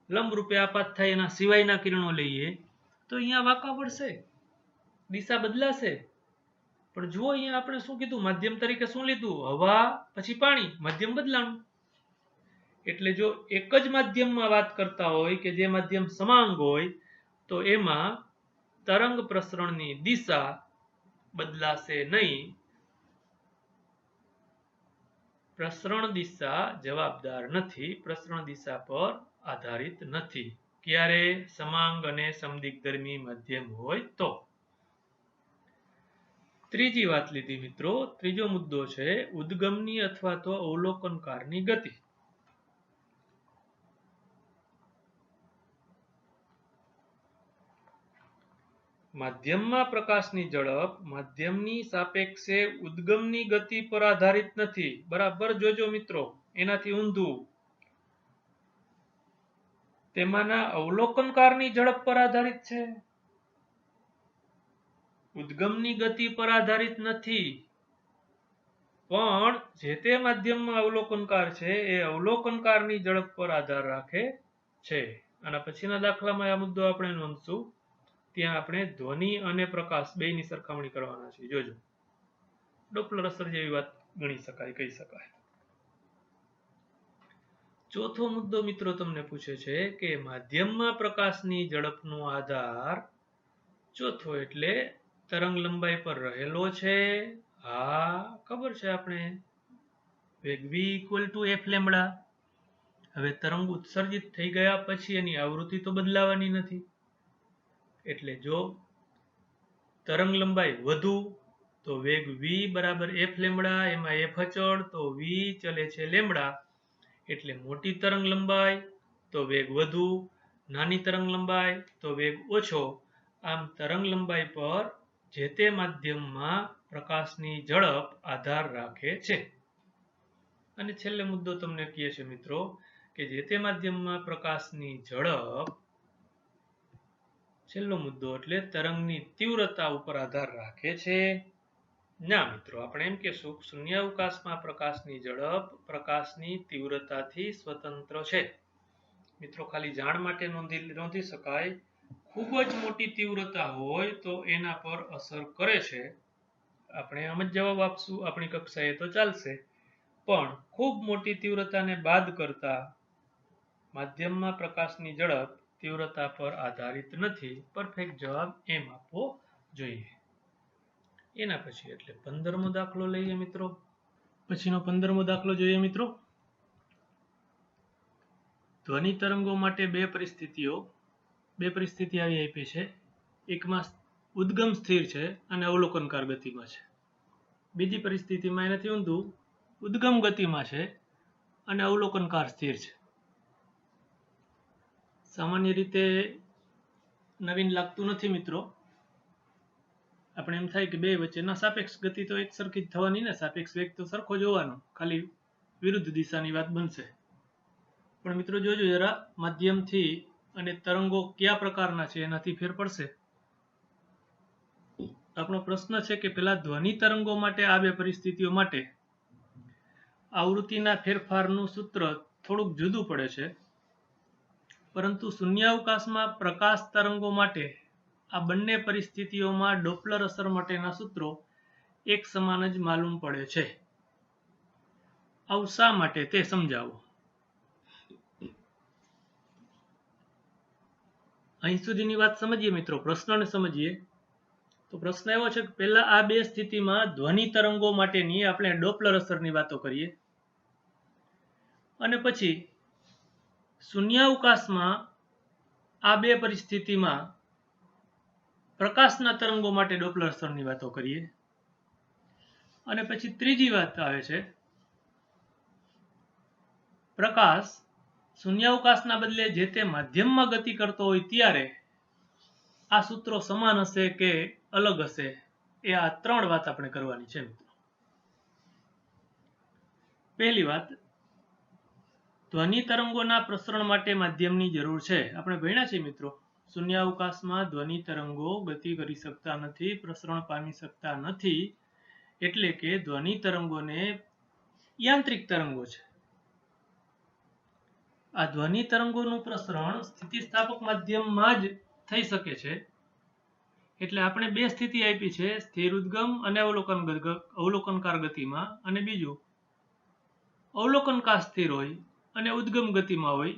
લંબ રૂપે આપાત થાય એના સિવાયના કિરણો લઈએ તો અહીંયા વાંકા પડશે, દિશા બદલાશે. પણ જુઓ અહીંયા આપણે શું કીધું, માધ્યમ તરીકે શું લીધું, હવા પછી પાણી, માધ્યમ બદલાણું. એટલે જો એક જ માધ્યમમાં વાત કરતા હોય કે જે માધ્યમ સમાંગ હોય તો એમાં તરંગ પ્રસરણની દિશા બદલાશે નહીં. પ્રસરણ દિશા જવાબદાર નથી, પ્રસરણ દિશા પર આધારિત નથી. ક્યારે? સમાંગ અને સમદિગ્ધર્મી માધ્યમ હોય તો. ત્રીજી વાત લીધી મિત્રો, ત્રીજો મુદ્દો છે ઉદ્ગમની અથવા તો અવલોકનકારની ગતિ. માધ્યમમાં પ્રકાશની ઝડપ માધ્યમની સાપેક્ષે ઉદ્ગમની ગતિ પર આધારિત નથી. બરાબર જોજો મિત્રો, એનાથી ઊંધું. તેમાંના અવલોકનકારની ઝડપ પર આધારિત છે, ઉદ્ગમની ગતિ પર આધારિત નથી. પણ જે તે માધ્યમમાં અવલોકનકાર છે એ અવલોકનકારની ઝડપ પર આધાર રાખે છે. આના પછીના દાખલામાં આ મુદ્દો આપણે નોંધશું. ત્યાં આપણે ધ્વનિ અને પ્રકાશ બેયની સરખામણી કરવાના છે. જોજો, ડોપલર અસર જેવી વાત ગણી શકાય, કહી શકાય. ચોથો મુદ્દો મિત્રો તમને પૂછે છે કે માધ્યમમાં પ્રકાશની ઝડપનો આધાર ચોથો એટલે તરંગ લંબાઈ પર રહેલો છે. હા, ખબર છે આપણે, વેગ v = f લેમ્બડા. હવે તરંગ ઉત્સર્જિત થઈ ગયા પછી એની આવૃત્તિ તો બદલાવાની નથી, એટલે જો તરંગ લંબાઈ વધુ તો વેગ v બરાબર f લેમ્બડા, એમાં f અચળ તો v ચલે છે લેમ્બડા, એટલે મોટી તરંગ લંબાઈ તો વેગ વધુ, નાની તરંગ લંબાઈ તો વેગ ઓછો. આમ તરંગ લંબાઈ પર જે તે માધ્યમમાં પ્રકાશની ઝડપ આધાર રાખે છે. અને છેલ્લે મુદ્દો તમને કહે છે મિત્રો કે જે તે માધ્યમમાં પ્રકાશની ઝડપ, છેલ્લો મુદ્દો એટલે તરંગની તીવ્રતા ઉપર આધાર રાખે છે. ના મિત્રો, આપણે એમ કહેશું શૂન્યાવકાશમાં પ્રકાશની ઝડપ પ્રકાશની તીવ્રતાથી સ્વતંત્ર છે. મિત્રો ખાલી જાણ માટે નોંધી શકાય, ખૂબ જ મોટી તીવ્રતા હોય તો એના પર અસર કરે છે. આપણે આમ જ જવાબ આપશું આપણી કક્ષાએ તો ચાલશે, પણ ખૂબ મોટી તીવ્રતાને બાદ કરતા માધ્યમમાં પ્રકાશની ઝડપ તીવ્રતા પર આધારિત નથી. પરફેક્ટ જવાબ એમ આપવો જોઈએ. એના પછી એટલે 15મો દાખલો લઈએ મિત્રો. પછીનો 15મો દાખલો જોઈએ મિત્રો. ધ્વનિ તરંગો માટે બે પરિસ્થિતિ આવી આપી છે. એકમાં ઉદ્ગમ સ્થિર છે અને અવલોકનકાર ગતિમાં છે. બીજી પરિસ્થિતિમાં એનાથી ઊંધું ઉદ્ગમ ગતિમાં છે અને અવલોકનકાર સ્થિર છે. સામાન્ય રીતે નવીન લાગતું નથી મિત્રો. આપણે એમ થાય કે બે વચ્ચેના સાપેક્ષ ગતિ તો એક સરખી જ થવાની ને, સાપેક્ષ વેગ તો સરખો જ હોવાનો, ખાલી વિરુદ્ધ દિશાની વાત બનશે. પણ મિત્રો જોજો જરા, માધ્યમથી અને તરંગો કયા પ્રકારના છે એનાથી ફેર પડશે. આપણો પ્રશ્ન છે કે પેલા ધ્વનિ તરંગો માટે આ બે પરિસ્થિતિઓ માટે આવૃત્તિના ફેરફારનું સૂત્ર થોડુંક જુદું પડે છે, પરંતુ શૂન્યાવકાશમાં પ્રકાશ તરંગો માટે આ બંને પરિસ્થિતિઓમાં ડોપલર અસર માટેના સૂત્રો એક સમાન જ માલુમ પડે છે. આવું શા માટે તે સમજાવો. અહીં સુધીની વાત સમજીએ મિત્રો, પ્રશ્નને સમજીએ. તો પ્રશ્ન એવો છે કે પહેલા આ બે સ્થિતિમાં ધ્વનિ તરંગો માટેની આપણે ડોપલર અસરની વાતો કરીએ, અને પછી શૂન્યાવકાશમાં આ બે પરિસ્થિતિમાં પ્રકાશના તરંગો માટે ડોપલર અસરની વાતો કરીએ, અને પછી ત્રીજી વાત આવે છે પ્રકાશ શૂન્યાવકાશના બદલે જે તે માધ્યમમાં ગતિ કરતો હોય ત્યારે આ સૂત્રો સમાન હશે કે અલગ હશે. એ આ ત્રણ વાત આપણે કરવાની છે મિત્રો. પહેલી વાત, ધ્વનિ તરંગોના પ્રસરણ માટે માધ્યમની જરૂર છે. આપણે ભણ્યા છે મિત્રો, શૂન્યાવકાશમાં ધ્વનિ તરંગો ગતિ કરી શકતા નથી, પ્રસરણ પામી શકતા નથી, એટલે કે ધ્વનિ તરંગોને યાંત્રિક તરંગો છે. આ ધ્વનિ તરંગોનું પ્રસરણ સ્થિતિસ્થાપક માધ્યમમાં જ થઈ શકે છે. એટલે આપણે બે સ્થિતિ આપી છે, સ્થિર ઉદ્ગમ અને અવલોકનકાર ગતિમાં, અને બીજું અવલોકનકાર સ્થિર હોય અને ઉદ્ગમ ગતિમાં હોય.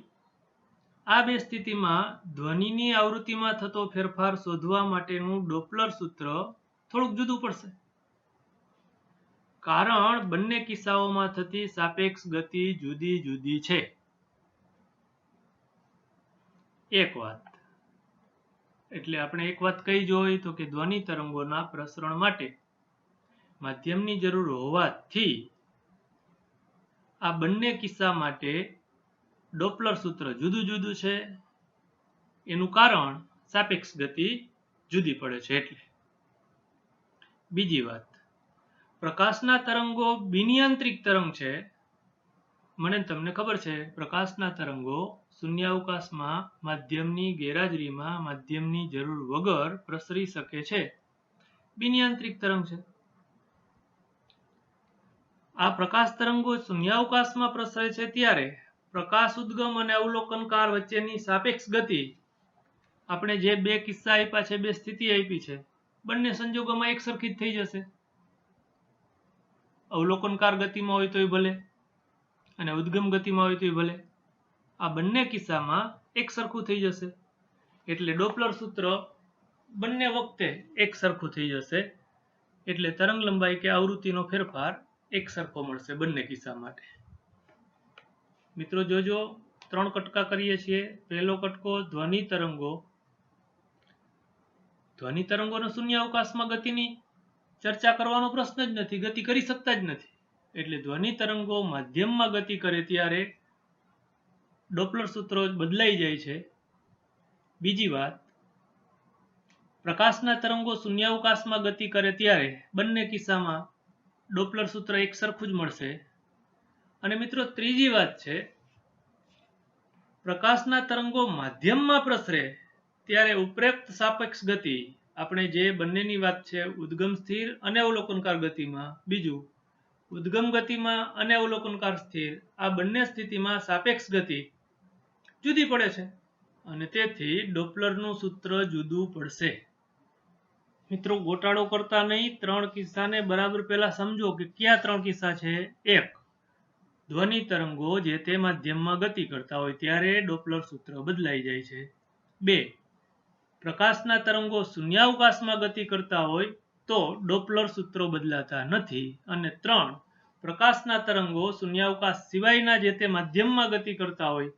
આ બે સ્થિતિમાં ધ્વનિની આવૃત્તિમાં થતો ફેરફાર શોધવા માટેનું ડોપલર સૂત્ર થોડુંક જુદું પડશે, કારણ બંને કિસ્સાઓમાં થતી સાપેક્ષ ગતિ જુદી જુદી છે. એક વાત એટલે આપણે એક વાત કઈ જોઈ તો કે ધ્વનિ તરંગોના પ્રસરણ માટે માધ્યમની જરૂર હોવાથી આ બંને કિસ્સા માટે ડોપલર સૂત્ર જુદું જુદું છે. એનું કારણ સાપેક્ષ ગતિ જુદી પડે છે એટલે. બીજી વાત, પ્રકાશના તરંગો બિનયાંત્રિક તરંગ છે. મને તમને ખબર છે પ્રકાશના તરંગો શૂન્યાવકાશમાં માધ્યમની ગેરહાજરીમાં માધ્યમની જરૂર વગર પ્રસરી શકે છે, બિનયાંત્રિક તરંગ છે. આ પ્રકાશ તરંગો શૂન્યાવકાશમાં પ્રસરે છે ત્યારે પ્રકાશ ઉદ્ગમ અને અવલોકનકાર વચ્ચેની સાપેક્ષ ગતિ, આપણે જે બે કિસ્સા આપ્યા છે, બે સ્થિતિ આપી છે, બંને સંજોગોમાં એક સરખી જ થઈ જશે. અવલોકનકાર ગતિમાં હોય તોય ભલે અને ઉદ્ગમ ગતિમાં હોય તોય ભલે, આ બંને કિસ્સામાં એક સરખું થઈ જશે. એટલે ડોપલર સૂત્ર બંને વખતે એક સરખું થઈ જશે. એટલે તરંગ લંબાઈ કે આવૃત્તિનો ફેરફાર એક સરખો મળશે બંને કિસ્સા માટે. મિત્રો જોજો, 3 કટકા કરીએ છીએ. પહેલો કટકો, ધ્વનિ તરંગોનો શૂન્યાવકાશમાં ગતિની ચર્ચા કરવાનો પ્રશ્ન જ નથી, ગતિ કરી શકતા જ નથી. એટલે ધ્વનિ તરંગો માધ્યમમાં ગતિ કરે ત્યારે ડોપલર સૂત્રો બદલાઈ જાય છે. બીજી વાત, પ્રકાશના તરંગો શૂન્યાવકાશમાં ગતિ કરે ત્યારે બંને કિસ્સામાં ડોપલર સૂત્ર એક સરખું જ મળશે. અને મિત્રો ત્રીજી વાત છે, પ્રકાશના તરંગો માધ્યમમાં પ્રસરે ત્યારે ઉપરોક્ત સાપેક્ષ ગતિ, આપણે જે બંનેની વાત છે ઉદ્ગમ સ્થિર અને અવલોકનકાર ગતિમાં, બીજું ઉદ્ગમ ગતિમાં અને અવલોકનકાર સ્થિર, આ બંને સ્થિતિમાં સાપેક્ષ ગતિ જુદી પડે છે અને તેથી ડોપલરનું સૂત્ર જુદું પડશે. મિત્રો ગોટાળો કરતા નહીં, 3 કિસ્સાને બરાબર પહેલા સમજો કે કયા 3 કિસ્સા છે. 1, ધ્વનિ તરંગો જે તે માધ્યમમાં ગતિ કરતા હોય ત્યારે ડોપલર સૂત્ર બદલાઈ જાય છે. 2, પ્રકાશના તરંગો શૂન્યાવકાશમાં ગતિ કરતા હોય તો ડોપલર સૂત્રો બદલાતા નથી. અને 3, પ્રકાશના તરંગો શૂન્યાવકાશ સિવાયના જે તે માધ્યમમાં ગતિ કરતા હોય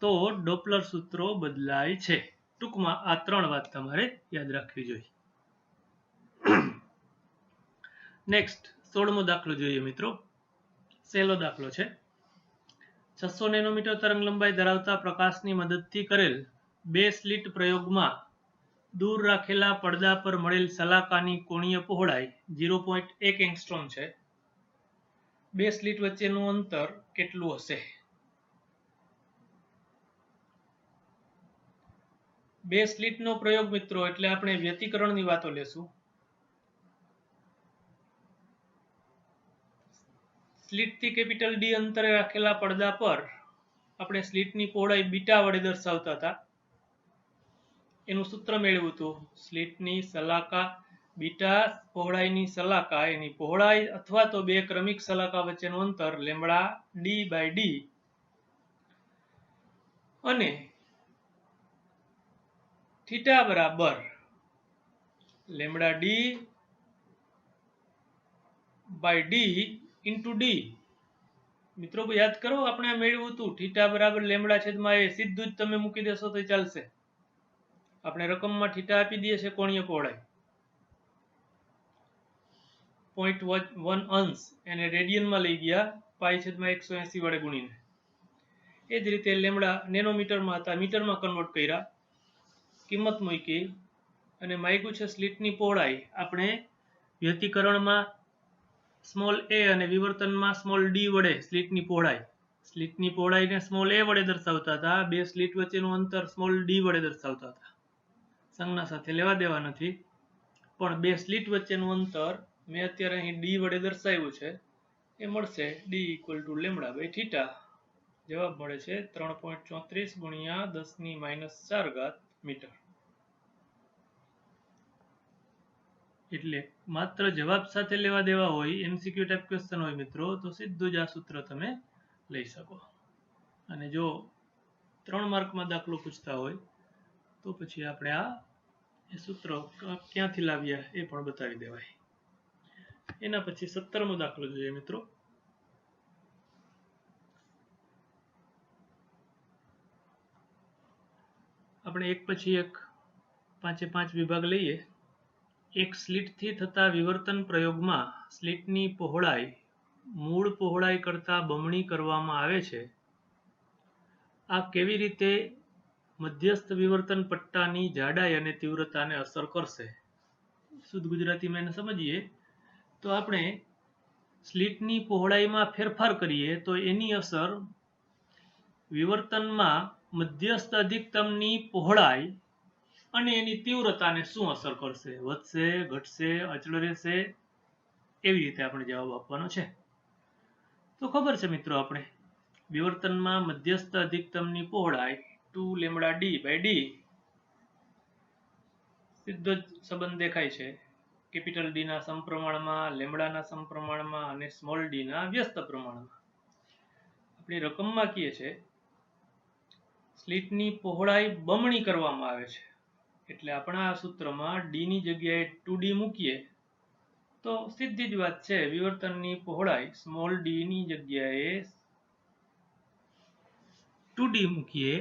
તો ડોપલર સૂત્રો બદલાય છે. ટૂંકમાં આ 3 વાત તમારે યાદ રાખવી જોઈએ. નેક્સ્ટ 16મો દાખલો જોઈએ મિત્રો. સહેલો દાખલો છે. 600 નેનોમીટર તરંગ લંબાઈ ધરાવતા પ્રકાશની મદદથી કરેલ 2 સ્લિટ પ્રયોગમાં દૂર રાખેલા પડદા પર મળેલ શલાકાની કોણીય પહોળાઈ 0.1 એંગસ્ટ્રોમ છે. 2 સ્લિટ વચ્ચેનું અંતર કેટલું હશે? 2 સ્લિટનો પ્રયોગ મિત્રો એટલે આપણે વ્યતિકરણની વાતો લેશું. સ્લિટથી કેપિટલ ડી અંતરે રાખેલા પડદા પર આપણે સ્લિટની પહોળાઈ બીટા વડે દર્શાવતા હતા. એનું સૂત્ર મેળવ્યું હતું. સ્લિટની સલાકા બીટા પહોળાઈની સલાકા એની પહોળાઈ અથવા તો 2 ક્રમિક સલાકા વચ્ચેનું અંતર લેમ્બડા ડી બાય ડી અને થીટા બરાબર lambda D by D into D. મિત્રો યાદ કરો, આપણે મેળવ્યું હતું થીટા બરાબર લેમ્બડા છેદમાં એ, સીધું જ તમે મૂકી દેશો તો ચાલશે. આપણે રકમમાં થીટા આપી દઈએ છે કોણીય પહોળાઈ 0.1 અંશ, એને રેડિયનમાં લઈ ગયા પાઈ છેદમાં 180 વડે ગુણીને. એ જ રીતે લેમ્બડા નેનોમીટરમાં હતા, મીટરમાં કન્વર્ટ કર્યા, કિંમત મૂકી અને માગ્યું છે સ્લિટની પહોળાઈ. આપણે વ્યતિકરણમાં સ્મોલ એ અને વિવર્તનમાં સ્મોલ ડી વડે સ્લિટની પહોળાઈને સ્મોલ એ વડે દર્શાવતા હતા. 2 સ્લિટ વચ્ચેનું અંતર સ્મોલ ડી વડે દર્શાવતા હતા. સંજ્ઞા સાથે લેવા દેવા નથી, પણ 2 સ્લિટ વચ્ચેનું અંતર મેં અત્યારે અહીં ડી વડે દર્શાવ્યું છે. એ મળશે D equal to lambda by theta. જવાબ મળે છે 3.34 ગુણ્યા 10⁻⁴ મીટર. એટલે માત્ર જવાબ સાથે લેવા દેવા હોય, એમસીક્યુ ટાઈપ ક્વેશ્ચન હોય મિત્રો, તો સીધું જ આ સૂત્ર તમે લઈ શકો. અને જો 3 માર્કમાં દાખલો પૂછતા હોય તો પછી આપણે આ સૂત્ર ક્યાંથી લાવ્યા એ પણ બતાવી દેવાય. એના પછી 17મો દાખલો જોઈએ મિત્રો. આપણે એક પછી એક 5 વિભાગ લઈએ. એક સ્લિટથી થતા વિવર્તન પ્રયોગમાં સ્લિટની પહોળાઈ મૂળ પહોળાઈ કરતાં બમણી કરવામાં આવે છે. આ કેવી રીતે મધ્યસ્થ વિવર્તન પટ્ટાની જાડાઈ અને તીવ્રતાને અસર કરશે? શુદ્ધ ગુજરાતીમાં એને સમજીએ તો આપણે સ્લિટની પહોળાઈમાં ફેરફાર કરીએ તો એની અસર વિવર્તનમાં મધ્યસ્થ અધિકતમની પહોળાઈ અને એની તીવ્રતાને શું અસર કરશે? વધશે, ઘટશે, અચળ રહેશે? એવી રીતે આપણે જવાબ આપવાનો છે. તો ખબર છે મિત્રો, આપણે વિવર્તનમાં મધ્યસ્થ અધિકતમની પહોળાઈ 2 લેમ્બડા ડી બાય ડી, સીધો જ સંબંધ દેખાય છે. કેપિટલ ડી ના સમપ્રમાણમાં, લેમ્બડાના સમપ્રમાણમાં અને સ્મોલ ડી ના વ્યસ્ત પ્રમાણમાં. આપણી રકમમાં કહીએ છે સ્લિટની પહોળાઈ બમણી કરવામાં આવે છે. એટલે આપણા આ સૂત્રમાં ડી ની જગ્યાએ 2d મૂકીએ તો સીધી જ વાત છે. વિવર્તનની પહોળાઈ સ્મોલ ડી ની જગ્યાએ 2d મૂકીએ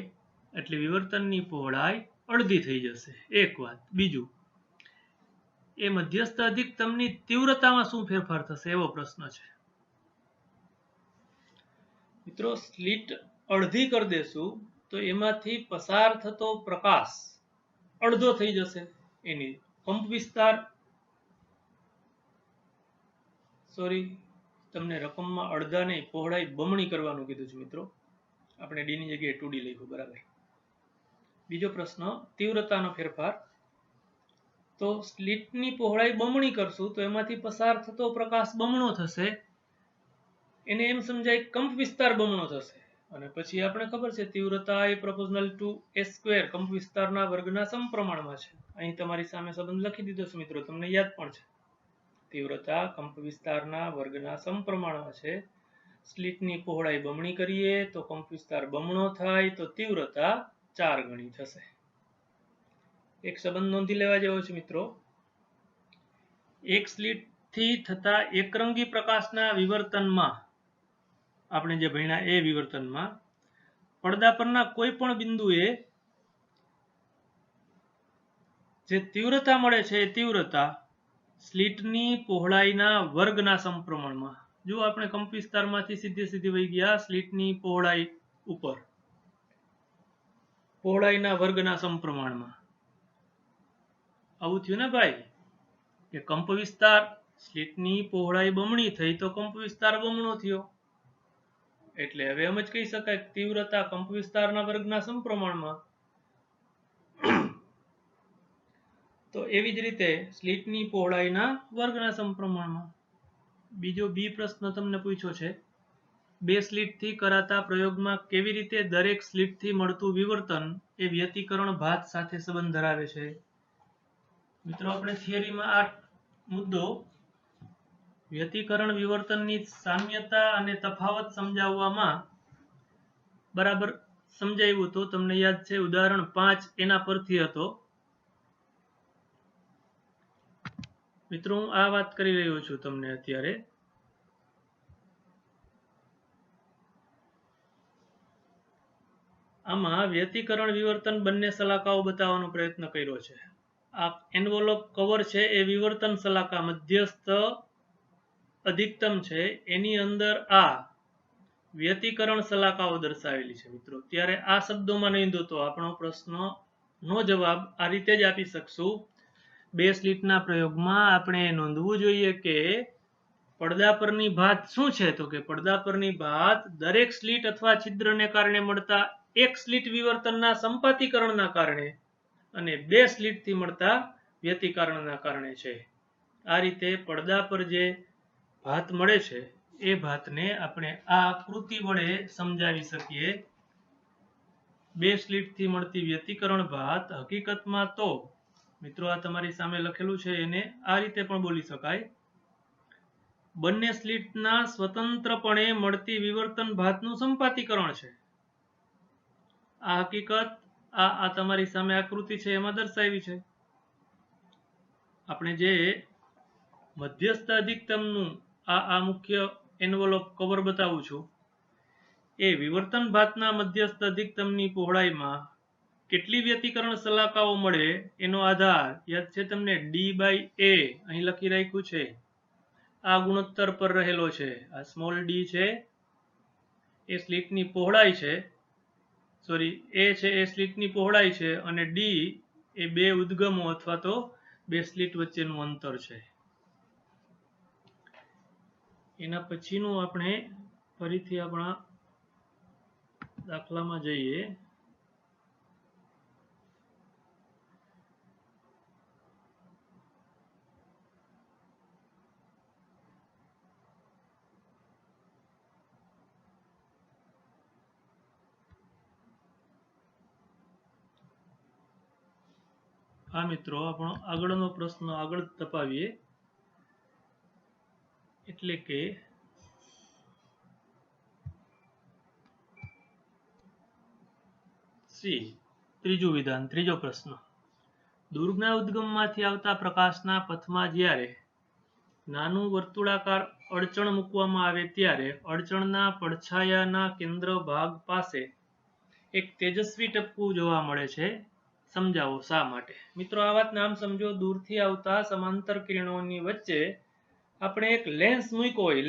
એટલે વિવર્તનની પહોળાઈ અડધી થઈ જશે. એક વાત. બીજું, એ મધ્યસ્થ અધિકતમની તીવ્રતામાં શું ફેરફાર થશે એવો પ્રશ્ન છે મિત્રો. સ્લિટ અડધી કરી દેશું તો એમાંથી પસાર થતો પ્રકાશ અડધો થઈ જશે. એની તમને રકમમાં અડધા નહીં પહોળાઈ બમણી કરવાનું કીધું છે મિત્રો. આપણે ડી ની જગ્યાએ 2D લખ્યું, બરાબર. બીજો પ્રશ્ન, તીવ્રતાનો ફેરફાર. તો સ્લિટની પહોળાઈ બમણી કરશું તો એમાંથી પસાર થતો પ્રકાશ બમણો થશે. એને એમ સમજાય કંપ વિસ્તાર બમણો થશે. અને પછી આપણે ખબર છે તીવ્રતા એ પ્રોપોર્શનલ ટુ s સ્ક્વેર કંપ વિસ્તારના વર્ગના સમપ્રમાણમાં છે. અહીં તમારી સામે સંબંધ લખી દીધો છે મિત્રો, તમને યાદ પણ છે. તીવ્રતા કંપ વિસ્તારના વર્ગના સમપ્રમાણમાં છે. સ્લિટની પહોળાઈ બમણી કરીએ તો કંપ વિસ્તાર બમણો થાય તો તીવ્રતા 4 ગણી થશે. એક સંબંધ નોંધી લેવા જેવો છે મિત્રો. એક સ્લિટ થી થતા એકરંગી પ્રકાશના વિવર્તનમાં, આપણે જે ભણ્યા એ વિવર્તનમાં, પડદા પરના કોઈ પણ બિંદુએ જે તીવ્રતા મળે છે એ તીવ્રતા સ્લિટની પહોળાઈના વર્ગના સમપ્રમાણમાં. જો આપણે કંપ વિસ્તારમાંથી સીધી વહી ગયા સ્લિટની પહોળાઈ ઉપર, પહોળાઈના વર્ગના સમપ્રમાણમાં. આવું થયું ને ભાઈ, કે કંપ વિસ્તાર સ્લિટની પહોળાઈ બમણી થઈ તો કંપ વિસ્તાર બમણો થયો. એટલે હવે એમ જ કહી શકાય કે તીવ્રતા કંપ વિસ્તારના વર્ગના સમપ્રમાણમાં. તો એવી જ રીતે સ્લિટની પહોળાઈના વર્ગના સમપ્રમાણમાં. બીજો બી પ્રશ્ન તમને પૂછ્યો છે, બે સ્લિટથી કરાતા પ્રયોગમાં કેવી રીતે દરેક સ્લિટથી મળતું વિવર્તન એ વ્યતિકરણ ભાત સાથે સંબંધ ધરાવે છે. મિત્રો આપણે થિયરીમાં આ મુદ્દો વ્યતિકરણ વિવર્તનની સામ્યતા અને તફાવત સમજાવવામાં બરાબર સમજાવ્યું તો તમને યાદ છે ઉદાહરણ 5 એના પરથી હતો. મિત્રો હું આ વાત કરી રહ્યો છું તમને અત્યારે. આમાં વ્યતિકરણ વિવર્તન બંને સલાકાઓ બતાવવાનો પ્રયત્ન કર્યો છે. આ એન્વોલોપ કવર છે એ વિવર્તન સલાકા મધ્યસ્થ અધિકતમ છે, એની અંદર આ વ્યતિકરણ સલાકાઓ દર્શાવેલી છે મિત્રો. ત્યારે આ શબ્દોમાં નોંધો તો આપણો પ્રશ્નનો જવાબ આ રીતે જ આપી શકશું. બે સ્લિટના પ્રયોગમાં આપણે નોંધવું જોઈએ કે પડદા પરની ભાત શું છે, તો કે પડદા પરની ભાત દરેક સ્લિટ અથવા છિદ્રને કારણે મળતા એક સ્લિટ વિવર્તનના સંપાતીકરણના કારણે અને બે સ્લિટથી મળતા વ્યતિકરણના કારણે છે. આ રીતે પડદા પર જે ભાત મળે છે એ ભાતને આપણે આ આકૃતિ વડે સમજાવી શકીએ. બે સ્લિટથી મળતી વ્યતિકરણ ભાત હકીકતમાં તો મિત્રો આ તમારી સામે લખેલું છે એને આ રીતે પણ બોલી શકાય, બંને સ્લિટના સ્વતંત્રપણે મળતી વિવર્તન ભાતનું સંપાતીકરણ છે. આ હકીકત આ તમારી સામે આકૃતિ છે એમાં દર્શાવી છે. આપણે જે મધ્યસ્થ અધિકતમનું આ મુખ્ય એન્વોલોપ કવર બતાવું છું એ વિવર્તન ભાતના મધ્યસ્થ અધિકતમની પહોળાઈમાં કેટલી વ્યતિકરણ સલાકાઓ મળે એનો આધાર યાદ છે તમને D/A અહીં લખી રાખ્યું છે. આ ગુણોત્તર પર રહેલો છે. આ સ્મોલ d છે એ સ્લિટની પહોળાઈ છે, સોરી એ છે એ સ્લિટની પહોળાઈ છે અને d એ બે ઉદ્ગમો અથવા તો બે સ્લિટ વચ્ચેનું અંતર છે. એના પછીનું આપણે ફરીથી આપણા દાખલામાં જઈએ. હા મિત્રો આપણો આગળનો પ્રશ્ન આગળ તપાવીએ. એટલે કે ત્રીજું વિધાન, ત્રીજો પ્રશ્ન, દૂરના ઉદ્ગમમાંથી આવતા પ્રકાશના પથમાં જ્યારે નાનું વર્તુળાકાર અડચણ મૂકવામાં આવે ત્યારે અડચણના પડછાયાના કેન્દ્ર ભાગ પાસે એક તેજસ્વી ટપકું જોવા મળે છે. સમજાવો શા માટે. મિત્રો આ વાતને આમ સમજો, દૂરથી આવતા સમાંતર કિરણોની વચ્ચે આપણે એક લેન્સ મૂક્યો હોય,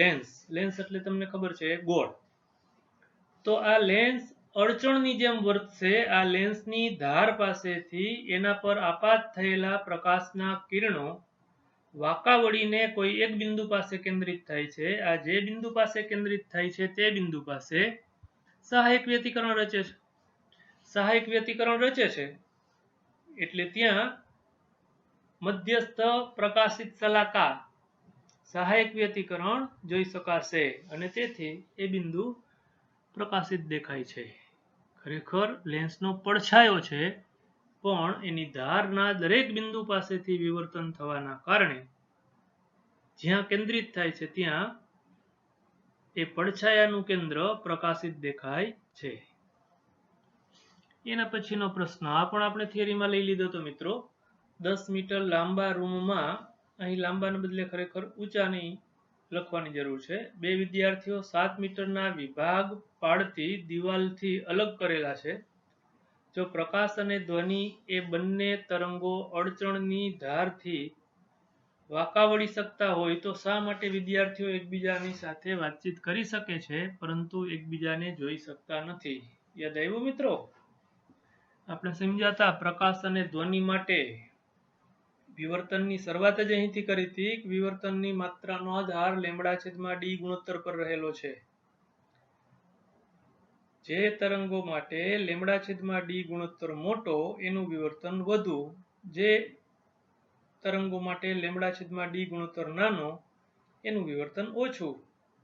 લેન્સ એટલે તમને ખબર છે ગોળ. તો આ લેન્સ અડચણની જેમ વર્તશે. આ લેન્સની ધાર પાસેથી એના પર આપાત થયેલા પ્રકાશના કિરણો વાંકા વળીને કોઈ એક બિંદુ પાસે કેન્દ્રિત થાય છે. આ જે બિંદુ પાસે કેન્દ્રિત થાય છે તે બિંદુ પાસે સહાયક વ્યતિકરણ રચે છે. સહાયક વ્યતિકરણ રચે છે એટલે ત્યાં મધ્યસ્થ પ્રકાશિત શલાકા સહાયક વ્યતિકરણ જોઈ શકાશે અને તેથી એ બિંદુ પ્રકાશિત દેખાય છે. ખરેખર લેન્સનો પડછાયો છે, પણ એની ધારના દરેક બિંદુ પાસેથી વિવર્તન થવાના કારણે જ્યાં કેન્દ્રિત થાય છે ત્યાં એ પડછાયાનું કેન્દ્ર પ્રકાશિત દેખાય છે. એના પછીનો પ્રશ્ન આ પણ આપણે થિયરીમાં લઈ લીધો તો મિત્રો. 10 મીટર લાંબા રૂમમાં, અહીં લાંબાને બદલે ખરેખર ઊંચાની લખવાની જરૂર છે. બે વિદ્યાર્થીઓ 7 મીટરના વિભાગ પાડતી દિવાલથી અલગ કરેલા છે. જો પ્રકાશ અને ધ્વનિ એ બંને તરંગો અડચણની ધારથી વાંકા વળી શકતા હોય તો શા માટે વિદ્યાર્થીઓ એકબીજાની સાથે વાતચીત કરી શકે છે પરંતુ એકબીજાને જોઈ શકતા નથી? યાદ આવ્યું મિત્રો? આપણે સમજાતા પ્રકાશ અને ધ્વનિ માટે વિવર્તનની શરૂઆત જ અહીંથી કરી હતી. વિવર્તનની માત્રાનો આધાર લેમ્બડા/d ગુણોત્તર પર રહેલો છે. જે તરંગો માટે લેમ્બડા/d ગુણોત્તર મોટો એનું વિવર્તન વધુ, જે તરંગો માટે લેમ્બડા/d ગુણોત્તર નાનો એનું વિવર્તન ઓછું.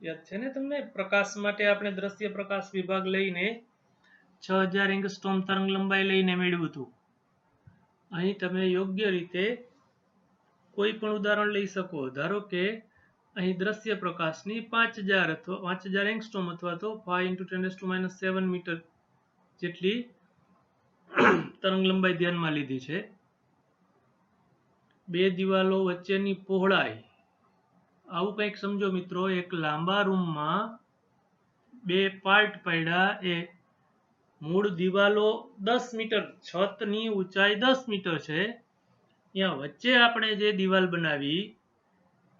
યાદ છે ને તમને? પ્રકાશ માટે આપણે દ્રશ્ય પ્રકાશ વિભાગ લઈને 6000 એંગસ્ટ્રોમ તરંગ લંબાઈ લઈને મેળવ્યું હતું. અહીં તમે યોગ્ય રીતે કોઈ પણ ઉદાહરણ લઈ શકો. ધારો કે અહીં દ્રશ્ય પ્રકાશની 5000 અથવા 5000 એંગસ્ટ્રોમ અથવા તો 5 × 10⁻⁷ મીટર જેટલી તરંગ લંબાઈ ધ્યાનમાં લીધી છે. બે દિવાલો વચ્ચેની પહોળાઈ, આવું કંઈક સમજો મિત્રો. એક લાંબા રૂમમાં બે પાર્ટ પાડ્યા, એ મૂળ દિવાલો 10 મીટર, છતની ઊંચાઈ 10 મીટર છે. ત્યાં વચ્ચે આપણે જે દિવાલ બનાવી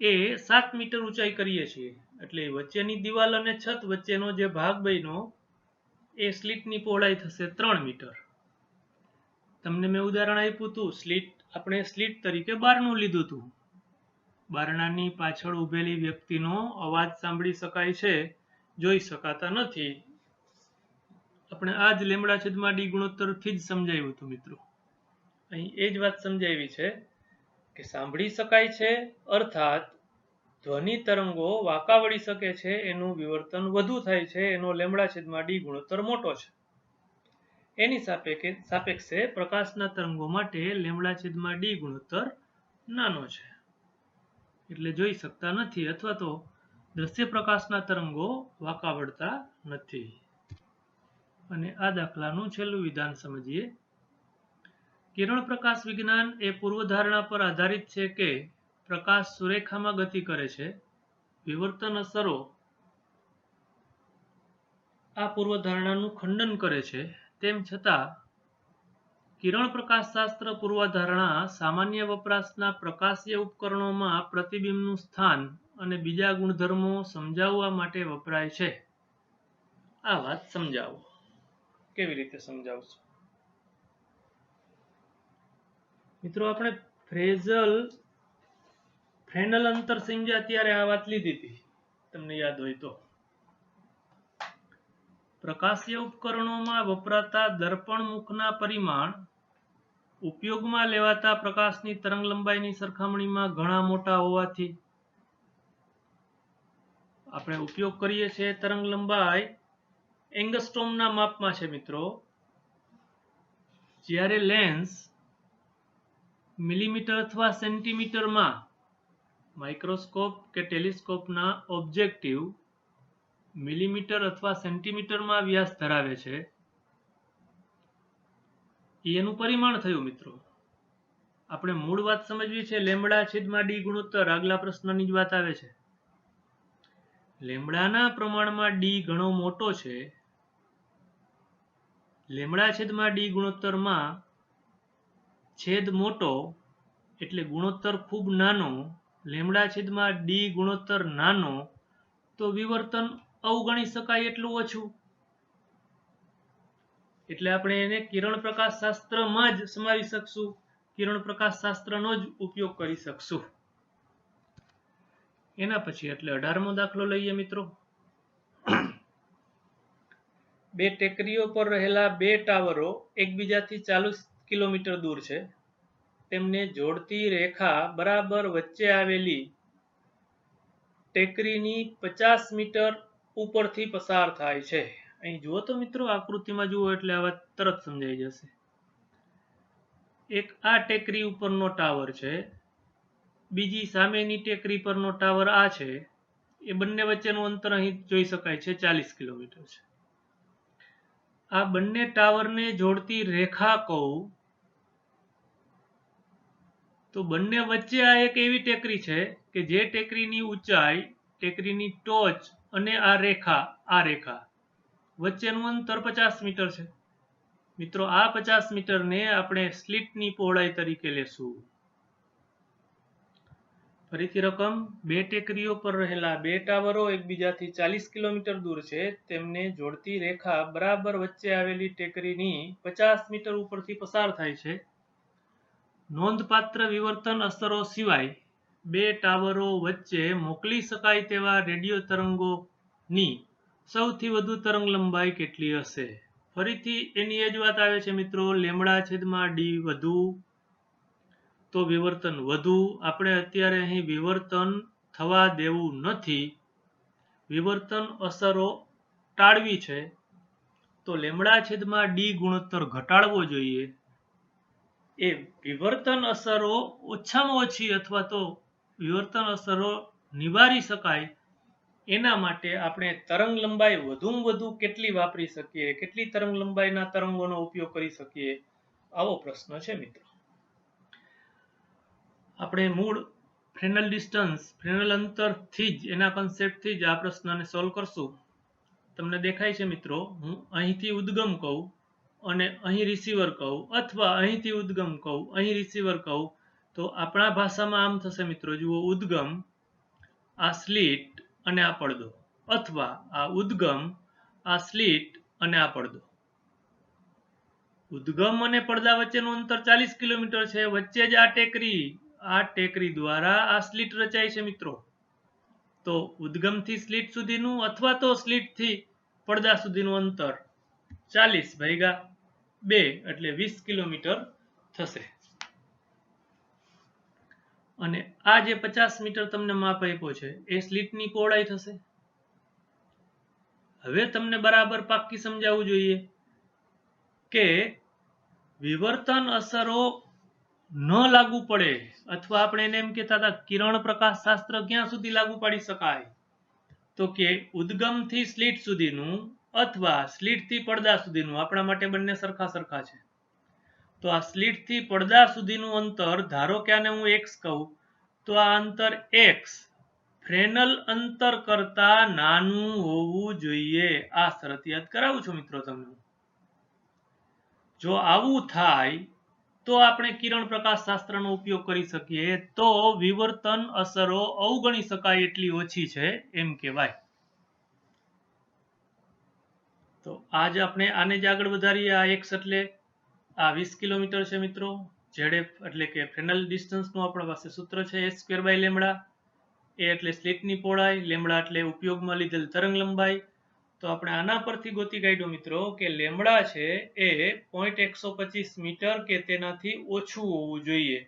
એ 7 મીટર ઊંચાઈ કરીએ છીએ. એટલે વચ્ચેની દિવાલ અને છત વચ્ચેનો જે ભાગ બન્યો એ સ્લિટની પહોળાઈ થશે 3 મીટર. તમને મેં ઉદાહરણ આપ્યું હતું, આપણે સ્લિટ તરીકે બારણું લીધું હતું. બારણાની પાછળ ઊભેલી વ્યક્તિનો અવાજ સાંભળી શકાય છે, જોઈ શકાતા નથી. આપણે આ જ લેમ્બડા/d ગુણોત્તરથી જ સમજાવ્યું હતું મિત્રો. અહીં એ જ વાત સમજાવી છે કે સાંભળી શકાય છે અર્થાત ધ્વનિ તરંગો વાંકા વળી શકે છે, એનું વિવર્તન વધુ થાય છે, એનો લેમ્બડા/d ગુણોત્તર મોટો છે. એની સાપેક્ષે પ્રકાશના તરંગો માટે લેમ્બડા/d ગુણોત્તર નાનો છે, એટલે જોઈ શકતા નથી અથવા તો દ્રશ્ય પ્રકાશના તરંગો વાંકા વળતા નથી. અને આ દાખલાનું છેલ્લું વિધાન સમજીએ. કિરણ પ્રકાશ વિજ્ઞાન એ પૂર્વધારણા પર આધારિત છે કે પ્રકાશ સુરેખામાં ગતિ કરે છે. વિવર્તન અસરો આ પૂર્વધારણાનું ખંડન કરે છે. તેમ છતાં કિરણ પ્રકાશશાસ્ત્ર પૂર્વધારણા સામાન્ય વપરાશના પ્રકાશીય ઉપકરણોમાં પ્રતિબિંબનું સ્થાન અને બીજા ગુણધર્મો સમજાવવા માટે વપરાય છે. આ વાત સમજાવો. કેવી રીતે સમજાવશો મિત્રો? આપણે ફ્રેનલ અંતર સમજ્યા ત્યારે આ વાત લીધી હતી, તમને યાદ હોય તો. પ્રકાશીય ઉપકરણોમાં વપરાતા દર્પણ મુખના પરિમાણ ઉપયોગમાં લેવાતા પ્રકાશની તરંગ લંબાઈની સરખામણીમાં ઘણા મોટા હોવાથી આપણે ઉપયોગ કરીએ છીએ તરંગ લંબાઈ એંગસ્ટ્રોમના માપમાં છે મિત્રો. જ્યારે લેન્સ મિલીમીટર અથવા સેન્ટીમીટરમાં, માઇક્રોસ્કોપ કે ટેલિસ્કોપના ઓબ્જેક્ટિવ મિલીમીટર અથવા સેન્ટીમીટરમાં વ્યાસ ધરાવે છે, એનું પરિમાણ થયું મિત્રો. આપણે મૂળ વાત સમજવી છે લેમ્બડા/d ગુણોત્તર. આગલા પ્રશ્નની જ વાત આવે છે. લેમ્બડાના પ્રમાણમાં d ઘણો મોટો છે. લેમ્બડા/d ગુણોત્તરમાં છેદ મોટો એટલે ગુણોત્તર ખૂબ નાનો. લેમ્બડા/d ગુણોત્તર નાનો તો વિવર્તન અવગણી શકાય એટલું ઓછું. એટલે આપણે એને કિરણ પ્રકાશશાસ્ત્રમાં જ સમાવી શકશું, કિરણ પ્રકાશશાસ્ત્રનો જ ઉપયોગ કરી શકશું. એના પછી એટલે 18મો દાખલો લઈએ મિત્રો. બે ટેકરીઓ પર રહેલા બે ટાવરો એકબીજાથી 40 કિલોમીટર દૂર છે. તેમને જોડતી રેખા બરાબર વચ્ચે આવેલી ટેકરીની 50 મીટર ઉપરથી પસાર થાય છે. અહીં જુઓ તો મિત્રો, આકૃતિમાં જુઓ એટલે આ વાત તરત સમજાઈ જશે. એક આ ટેકરી ઉપરનો ટાવર છે, બીજી સામેની ટેકરી પરનો ટાવર આ છે. એ બંને વચ્ચેનું અંતર અહીં જોઈ શકાય છે 40 કિલોમીટર છે. આ બંને ટાવરને જોડતી રેખા કહું તો બંને વચ્ચે આ એક એવી ટેકરી છે કે જે ટેકરીની ઊંચાઈ, ટેકરીની ટોચ અને આ રેખા વચ્ચેનું અંતર 50 મીટર છે. મિત્રો, આ 50 મીટરને આપણે સ્લીટની પહોળાઈ તરીકે લેશું. ફરીથી રકમ, બે ટેકરીઓ પર રહેલા બે ટાવરો એકબીજાથી 40 કિલોમીટર દૂર છે. તેમને જોડતી રેખા બરાબર વચ્ચે આવેલી ટેકરીની 50 મીટર ઉપરથી પસાર થાય છે. નોંધપાત્ર વિવર્તન અસરો સિવાય બે ટાવરો વચ્ચે મોકલી શકાય તેવા રેડિયો તરંગોની સૌથી વધુ તરંગ લંબાઈ કેટલી હશે? ફરીથી એની એ જ વાત આવે છે મિત્રો, λ/d વધુ તો વિવર્તન વધુ. આપણે અત્યારે અહીં વિવર્તન થવા દેવું નથી, વિવર્તન અસરો ટાળવી છે, તો λ/d ગુણોત્તર ઘટાડવો જોઈએ. એ વિવર્તન અસરો ઓછામાં ઓછી અથવા તો વિવર્તન અસરો નિવારી શકાય એના માટે આપણે તરંગ લંબાઈ વધુમાં વધુ કેટલી વાપરી શકીએ, કેટલી તરંગ લંબાઈના તરંગોનો ઉપયોગ કરી શકીએ, આવો પ્રશ્ન છે મિત્રો. આપણે મૂળ ફ્રેનલ ડિસ્ટન્સ, ફ્રેનલ અંતરથી જ, એના કન્સેપ્ટથી જ આ પ્રશ્નને સોલ્વ કરશું. તમને દેખાય છે મિત્રો, હું અહીંથી ઉદ્ગમ કહું અને અહીં રિસીવર કહું, અથવા અહીંથી ઉદ્ગમ કહું, અહીં રિસીવર કહું, તો આપણા ભાષામાં આમ થશે મિત્રો, જુઓ, ઉદ્ગમ, આ સ્લીટ અને આ પડદો, અથવા આ ઉદ્ગમ, આ સ્લીટ અને આ પડદો. ઉદ્ગમ અને પડદા વચ્ચેનું અંતર 40 કિલોમીટર છે. વચ્ચે જ આ ટેકરી દ્વારા આ સ્લીટ રચાય છે મિત્રો. તો ઉદ્ગમથી સ્લીટ સુધીનું અથવા તો સ્લીટથી પડદા સુધીનું અંતર 40/2 એટલે 20 કિલોમીટર થશે. અને આ જે 50 મીટર તમને માપ આપ્યો છે એ સ્લીટની પહોળાઈ થશે. હવે તમને બરાબર પાક્કી સમજાવવું જોઈએ કે વિવર્તન અસરો ન લાગુ પડે, અથવા આપણે એને એમ કહેતા હતા કિરણ પ્રકાશ શાસ્ત્ર ક્યાં સુધી લાગુ પાડી શકાય, તો કે ઉદ્ગમથી સ્લીટ સુધીનું અથવા સ્લીટથી પડદા સુધીનું. આપણા માટે બંને સરખા છે. તો આ સ્લીટથી પડદા સુધીનું અંતર, ધારો કે આને હું x કહું, તો આ અંતર x ફ્રેનલ અંતર કરતા નાનું હોવું જોઈએ. આ શરત યાદ કરાવું છું મિત્રો તમને. જો આવું થાય તો આપણે કિરણ પ્રકાશ શાસ્ત્રનો ઉપયોગ કરી શકીએ, તો વિવર્તન અસરો અવગણી શકાય એટલી ઓછી છે એમ કહેવાય. તો આજ આપણે આને જ આગળ વધારીએ. આ x એટલે આ 20 કિલોમીટર છે મિત્રો. ZF એટલે કે ફ્રેનલ ડિસ્ટન્સનું આપણા પાસે સૂત્ર છે h²/λ. એ એટલે સ્લીટની પહોળાઈ, λ એટલે ઉપયોગમાં લીધેલ તરંગ લંબાઈ. તો આપણે આના પરથી ગોતી કાઢ્યો મિત્રો કે λ છે એ 0.125 મીટર કે તેનાથી ઓછું હોવું જોઈએ.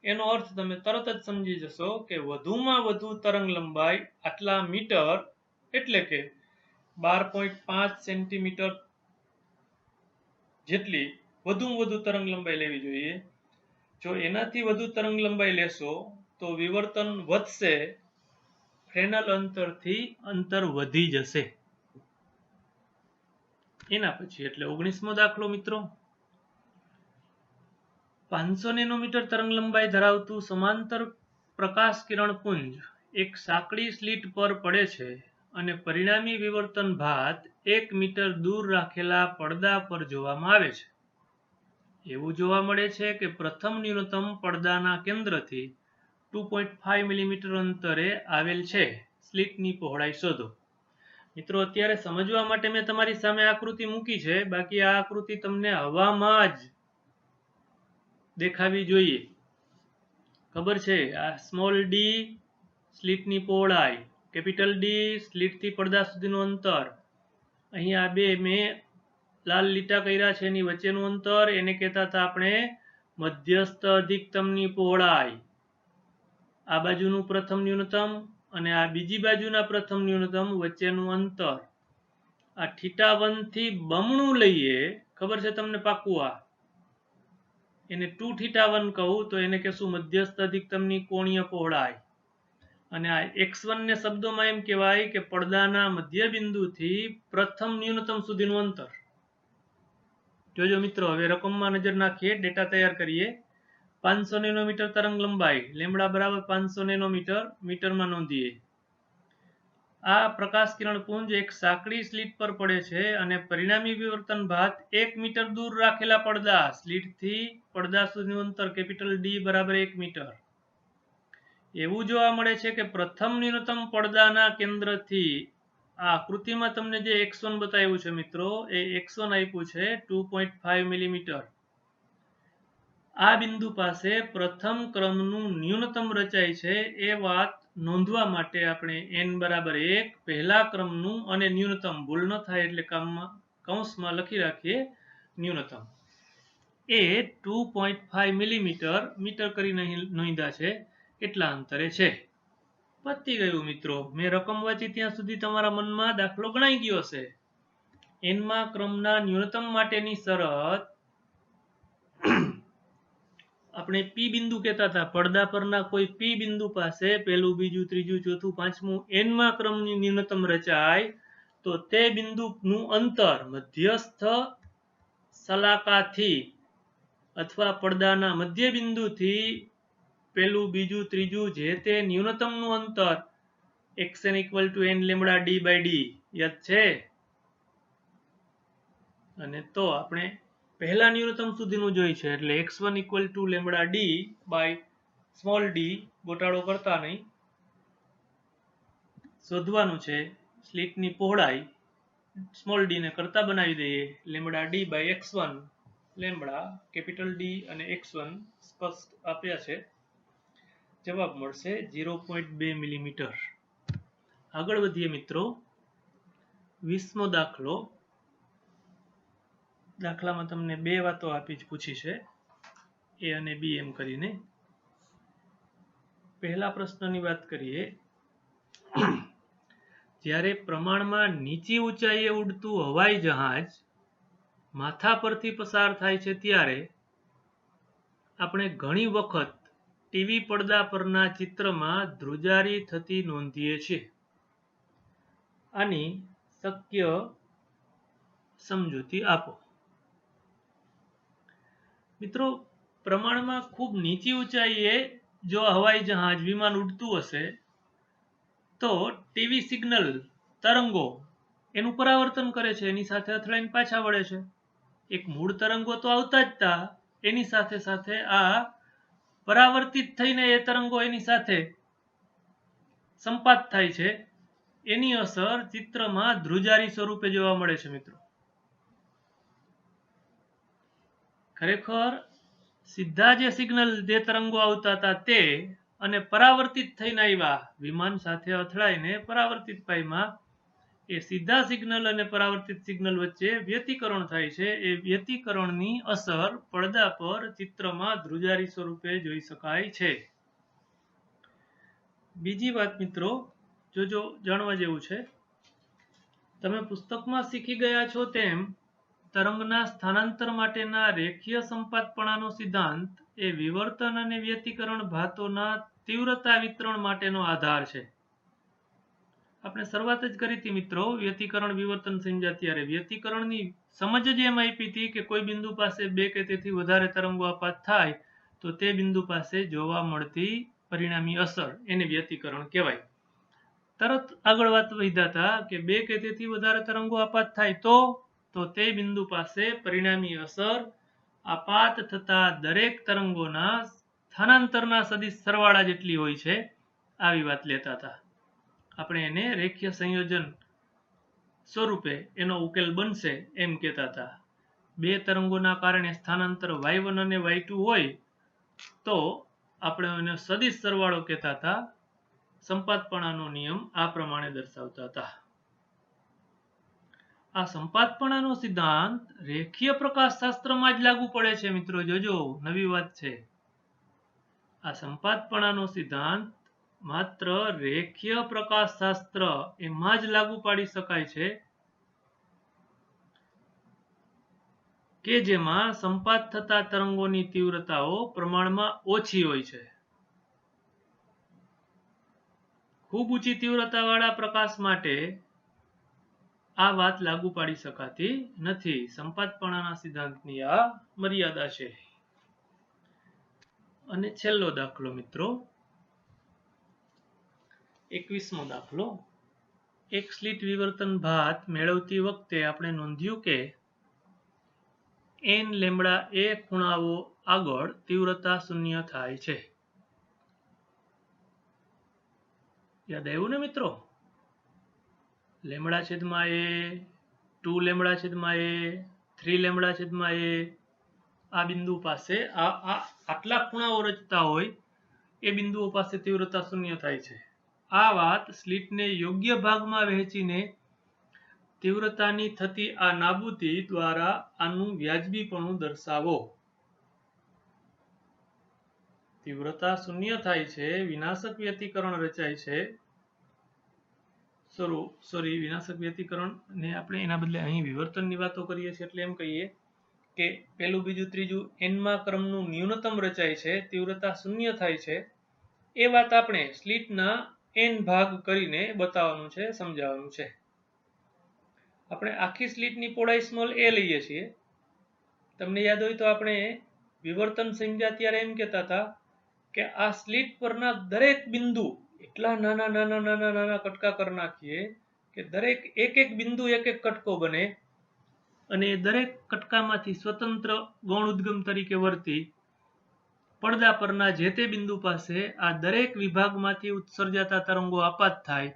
એનો અર્થ તમે તરત જ સમજી જશો કે વધુમાં વધુ તરંગ લંબાઈ આટલા મીટર એટલે કે 12.5 સેન્ટીમીટર જેટલી વધુમાં વધુ તરંગ લંબાઈ લેવી જોઈએ. જો એનાથી વધુ તરંગ લંબાઈ લેશો તો વિવર્તન વધશે, ફ્રેનલ અંતરથી અંતર વધી જશે. એના પછી એટલે 19મો દાખલો મિત્રો. 500 નેનોમીટર તરંગ લંબાઈ ધરાવતું સમાંતર પ્રકાશ કિરણ પુંજ એક સાંકડી સ્લીટ પર પડે છે અને પરિણામી વિવર્તન ભાત 1 મીટર દૂર રાખેલા પડદા પર જોવામાં આવે છે. એવું જોવા મળે છે કે પ્રથમ ન્યૂનતમ પડદાના કેન્દ્રથી 2.5 મિલીમીટર અંતરે આવેલ છે. સ્લીટની પહોળાઈ શોધો. મિત્રો, અત્યારે સમજવા માટે મેં તમારી સામે આકૃતિ મૂકી છે, બાકી આ આકૃતિ તમને હવામાં જ દેખાવી જોઈએ. ખબર છે, આ સ્મોલ d સ્લિટની પહોળાઈ, કેપિટલ ડી સ્લિટથી પડદા સુધીનું અંતર, અહીંયા બે મેં લાલ લીટા કર્યા છે એની વચ્ચેનું અંતર, એને કહેતા હતા આપણે મધ્યસ્થ અધિકતમની પહોળાઈ. આ બાજુનું પ્રથમ ન્યૂનતમ અને આ બીજી બાજુના પ્રથમ ન્યૂનતમ વચ્ચેનું અંતર. આ θ1 થી બમણું લઈએ, ખબર છે તમને પાક્કું, આ એને 2θ1 કહું તો એને કહેશું મધ્યસ્થ અધિકતમની કોણીય પહોળાઈ. અને આ x1 ને શબ્દોમાં એમ કહેવાય કે પડદાના મધ્ય બિંદુથી પ્રથમ ન્યૂનતમ સુધીનું અંતર. જોજો મિત્રો, હવે રકમમાં નજર નાખીએ, ડેટા તૈયાર કરીએ. 500 નેનોમીટર તરંગ લંબાઈ, લેમ્બડા બરાબર 500 નેનોમીટર, મીટરમાં નોંધીએ. આ પ્રકાશ કિરણ પુંજ એક સાંકડી સ્લિટ પર પડે છે અને પરિણામી વિવર્તન ભાત 1 મીટર દૂર રાખેલા પડદા સ્લિટથી પડદા સુધીનું અંતર કેપિટલ ડી બરાબર 1 મીટર. એવું જોવા મળે છે કે પ્રથમ ન્યૂનતમ પડદાના કેન્દ્રથી, આ આકૃતિમાં તમને જે x1 બતાવ્યું છે મિત્રો, એ x1 આપ્યું છે 2.5 મિલીમીટર. આ બિંદુ પાસે પ્રથમ ક્રમનું ન્યૂનતમ રચાય છે એ વાત નોંધવા માટે આપણે n બરાબર 1 પહેલા ક્રમનું અને ન્યૂનતમ, ભૂલ ન થાય એટલે કૌંસમાં લખી રાખીએ ન્યૂનતમ, એ 2.5 મિલીમીટર મીટર કરી નોંધ્યા છે એટલા અંતરે છે. પતી ગયું મિત્રો. મેં રકમ વાંચી ત્યાં સુધી તમારા મનમાં દાખલો ગણાઈ ગયો હશે. એનમાં ક્રમના ન્યૂનતમ માટેની શરત આપણે પી બિંદુ કહેતા હતા. પડદા પરના કોઈ પી બિંદુ પાસે પહેલું, બીજું, ત્રીજું, ચોથું, પાંચમું એનમાં ક્રમની ન્યૂનતમ રચાય તો તે બિંદુનું અંતર મધ્યસ્થ શલાકાથી અથવા પડદાના મધ્ય બિંદુથી પહેલું, બીજું, ત્રીજું જે તે ન્યૂનતમનું અંતર xn = n lambda d by d યાદ છે. અને તો આપણે પહેલા ન્યૂનતમ સુધીનું જોઈ છે એટલે x1 = lambda d by small d, ગોટાળો કરતા નહીં, શોધવાનું છે. સ્લિટની પહોળાઈ સ્મોલ d ને કરતા બનાવી દઈએ, lambda d by x1, lambda capital d અને x1 સ્પષ્ટ આપ્યા છે. જવાબ મળશે 0.2 મિલીમીટર. આગળ વધીએ મિત્રો. 20મો દાખલો. દાખલામાં તમને બે વાતો આપી જ પૂછી છે, એ અને બી એમ કરીને. પહેલા પ્રશ્નની વાત કરીએ. જ્યારે પ્રમાણમાં નીચી ઊંચાઈએ ઉડતું હવાઈ જહાજ માથા પરથી પસાર થાય છે ત્યારે આપણે ઘણી વખત ટીવી પડદા પરના ચિત્રમાં ધ્રુજારી થતી નોંધીએ છીએ. આની શક્ય સમજૂતી આપો. મિત્રો, પ્રમાણમાં ખૂબ નીચી ઊંચાઈએ જો હવાઈ જહાજ, વિમાન ઉડતું હશે તો ટીવી સિગ્નલ તરંગો એનું પરાવર્તન કરે છે, એની સાથે અથડાઈને પાછા વળે છે. એક મૂળ તરંગો તો આવતા જ હતા, એની સાથે સાથે આ પરાવર્તિત થઈને એ તરંગો એની સાથે સંપાત થાય છે. એની અસર ચિત્રમાં ધ્રુજારી સ્વરૂપે જોવા મળે છે મિત્રો. ખરેખર સીધા જે સિગ્નલ, જે તરંગો આવતા હતા તે અને પરાવર્તિત થઈને આવ્યા, વિમાન સાથે અથડાઈને પરાવર્તિત પામ્યા, એ સીધા સિગ્નલ અને પરાવર્તિત સિગ્નલ વચ્ચે વ્યતિકરણ થાય છે. એ વ્યતિકરણની અસર પડદા પર ચિત્રમાં ધ્રુજારી સ્વરૂપે જોઈ શકાય છે. બીજી વાત મિત્રો, જોજો, જાણવા જેવું છે. તમે પુસ્તકમાં શીખી ગયા છો તેમ તરંગના સ્થાનાંતર માટેના રેખીય સંપાતપણાનો સિદ્ધાંત એ વિવર્તન અને વ્યતિકરણ ભાતોના તીવ્રતા વિતરણ માટેનો આધાર છે. આપણે શરૂઆત જ કરી હતી મિત્રો, વ્યતિકરણ વિવર્તન સમજ્યા ત્યારે. વ્યતિકરણની સમજ જ એમ આપી હતી કે કોઈ બિંદુ પાસે બે કે તેથી વધારે તરંગો આપાત થાય તો તે બિંદુ પાસે જોવા મળતી પરિણામી અસર, એને વ્યતિકરણ કહેવાય. તરત આગળ વાત વધ્યા હતા કે બે કે તેથી વધારે તરંગો આપાત થાય તો તે બિંદુ પાસે પરિણામી અસર આપાત થતા દરેક તરંગોના સ્થાનાંતરના સદિશ સરવાળા જેટલી હોય છે, આવી વાત લેતા હતા. આપણે એને રેખીય સંયોજન સ્વરૂપે એનો ઉકેલ બનશે એમ કહેતા હતા. બે તરંગોના કારણે સ્થાનાંતર y1 અને y2 હોય તો આપણે એને સદિશ સરવાળો કહેતા હતા. સંપાતપણાનો નિયમ આ પ્રમાણે દર્શાવતા હતા. આ સંપાતપણાનો સિદ્ધાંત રેખીય પ્રકાશશાસ્ત્રમાં જ લાગુ પડે છે મિત્રો. જોજો, નવી વાત છે. આ સંપાતપણાનો સિદ્ધાંત માત્ર રેખીય પ્રકાશશાસ્ત્ર એમાં જ લાગુ પાડી શકાય છે કે જેમાં સંપાત થતા તરંગોની તીવ્રતાઓ પ્રમાણમાં ઓછી હોય છે. ખૂબ ઊંચી તીવ્રતા વાળા પ્રકાશ માટે આ વાત લાગુ પાડી શકાતી નથી. સંપાતપણાના સિદ્ધાંતની આ મર્યાદા છે. અને છેલ્લો દાખલો મિત્રો, 21મો દાખલો. એક સ્લિટ વિવર્તન ભાત મેળવતી વખતે આપણે નોંધ્યું કે n લેમ્બડા એ ખૂણાઓ આગળ તીવ્રતા શૂન્ય થાય છે. યાદ આવ્યું ને મિત્રો? લેમ્બડા છેદમાં એ, 2 લેમ્બડા છેદમાં એ, 3 લેમ્બડા છેદમાં એ, આ બિંદુ પાસે આટલા ખૂણાઓ રચતા હોય એ બિંદુઓ પાસે તીવ્રતા શૂન્ય થાય છે. આ વાત સ્લિટને યોગ્ય ભાગમાં વહેંચીને તીવ્રતાની થતી આ નાબૂદી દ્વારા આનું વ્યાજબીપણું દર્શાવો. તીવ્રતા શૂન્ય થાય છે, વિનાશક વ્યતિકરણ રચાય છે. વિનાશક વ્યતિકરણ ને આપણે એના બદલે અહીં વિવર્તનની વાતો કરીએ છીએ, એટલે એમ કહીએ કે પહેલું, બીજું, ત્રીજું nમા ક્રમનું ન્યૂનતમ રચાય છે, તીવ્રતા શૂન્ય થાય છે. એ વાત આપણે સ્લિટના n ભાગ કરીને બતાવવાનું છે, સમજાવવાનું છે. આપણે આખી સ્લિટની પહોળાઈ સ્મોલ a લઈએ છીએ. તમને યાદ હોય તો આપણે વિવર્તન સમજ્યા ત્યારે એમ કહેતા હતા કે આ સ્લિટ પરના દરેક બિંદુ એટલા નાના નાના નાના નાના કટકા કરી નાખીએ કે દરેક એક એક બિંદુ એક એક કટકો બને અને દરેક કટકામાંથી સ્વતંત્ર ગૌણ ઉદ્ગમ તરીકે વર્તી પડદા પરના જે તે બિંદુ પાસે આ દરેક વિભાગમાંથી ઉત્સર્જાતા તરંગો આપાત થાય,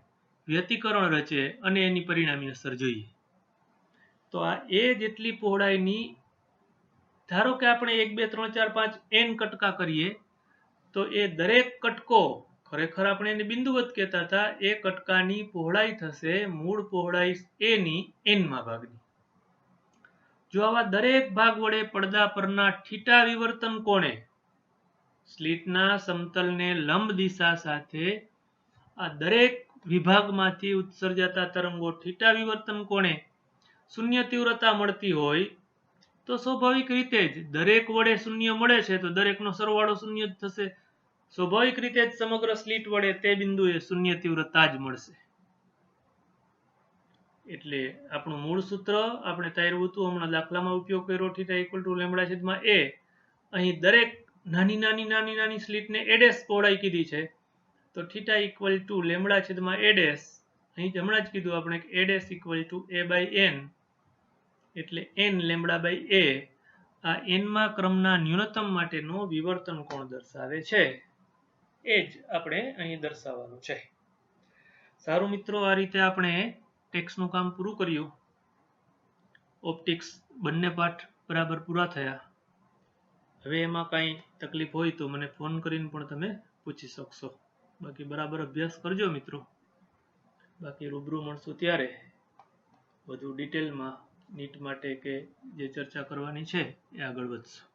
વ્યતિકરણ રચે અને એની પરિણામી અસર જોઈએ. તો આ એ જેટલી પહોળાઈની, ધારો કે આપણે 1 2 3 4 5 n કટકા કરીએ તો એ દરેક કટકો, ખરેખર આપણે એને બિંદુવત કહેતા હતા, એ કટકાની પહોળાઈ થશે મૂળ પહોળાઈ a ની n મા ભાગની. જો આવા દરેક ભાગ વડે પડદા પરના થીટા વિવર્તન કોણે સ્લિટના સમતલને લંબ દિશા સાથે આ દરેક વિભાગમાંથી ઉત્સર્જાતા તરંગો થીટા વિવર્તન કોણે શૂન્ય તીવ્રતા મળતી હોય તો સ્વાભાવિક રીતે જ દરેક વડે શૂન્ય મળે છે તો દરેકનો સરવાળો શૂન્ય જ થશે. સ્વાભાવિક રીતે જ સમગ્ર સ્લિટ વડે તે બિંદુએ શૂન્ય તીવ્રતા જ મળશે. એટલે આપણું મૂળ સૂત્ર આપણે તાર્યું હતું, હમણાં દાખલામાં ઉપયોગ કર્યો, થીટા ઇક્વલ ટુ લેમ્બડા છેદમાં a. અહીં દરેક નાની નાની નાની નાની સ્લિટને a' પહોળાઈ કીધી છે તો થીટા ઇક્વલ ટુ લેમ્બડા છેદમાં a'. અહીં હમણાં જ કીધું આપણે કે a' ઇક્વલ ટુ a/n, એટલે n લેમ્બડા બાય a. આ nમા ક્રમના ન્યૂનતમ માટેનો વિવર્તન કોણ દર્શાવે છે એ જ આપણે અહીં દર્શાવવાનું છે. સારું મિત્રો, આ રીતે આપણે ટેક્સનું કામ પૂરું કર્યું. ઓપ્ટિક્સ બંને પાઠ બરાબર પૂરા થયા. હવે એમાં કાંઈ તકલીફ હોય તો મને ફોન કરીને પણ તમે પૂછી શકશો. બાકી બરાબર અભ્યાસ કરજો મિત્રો. બાકી રૂબરૂ મળશું ત્યારે વધુ ડિટેલમાં નીટ માટે કે જે ચર્ચા કરવાની છે એ આગળ વધશું.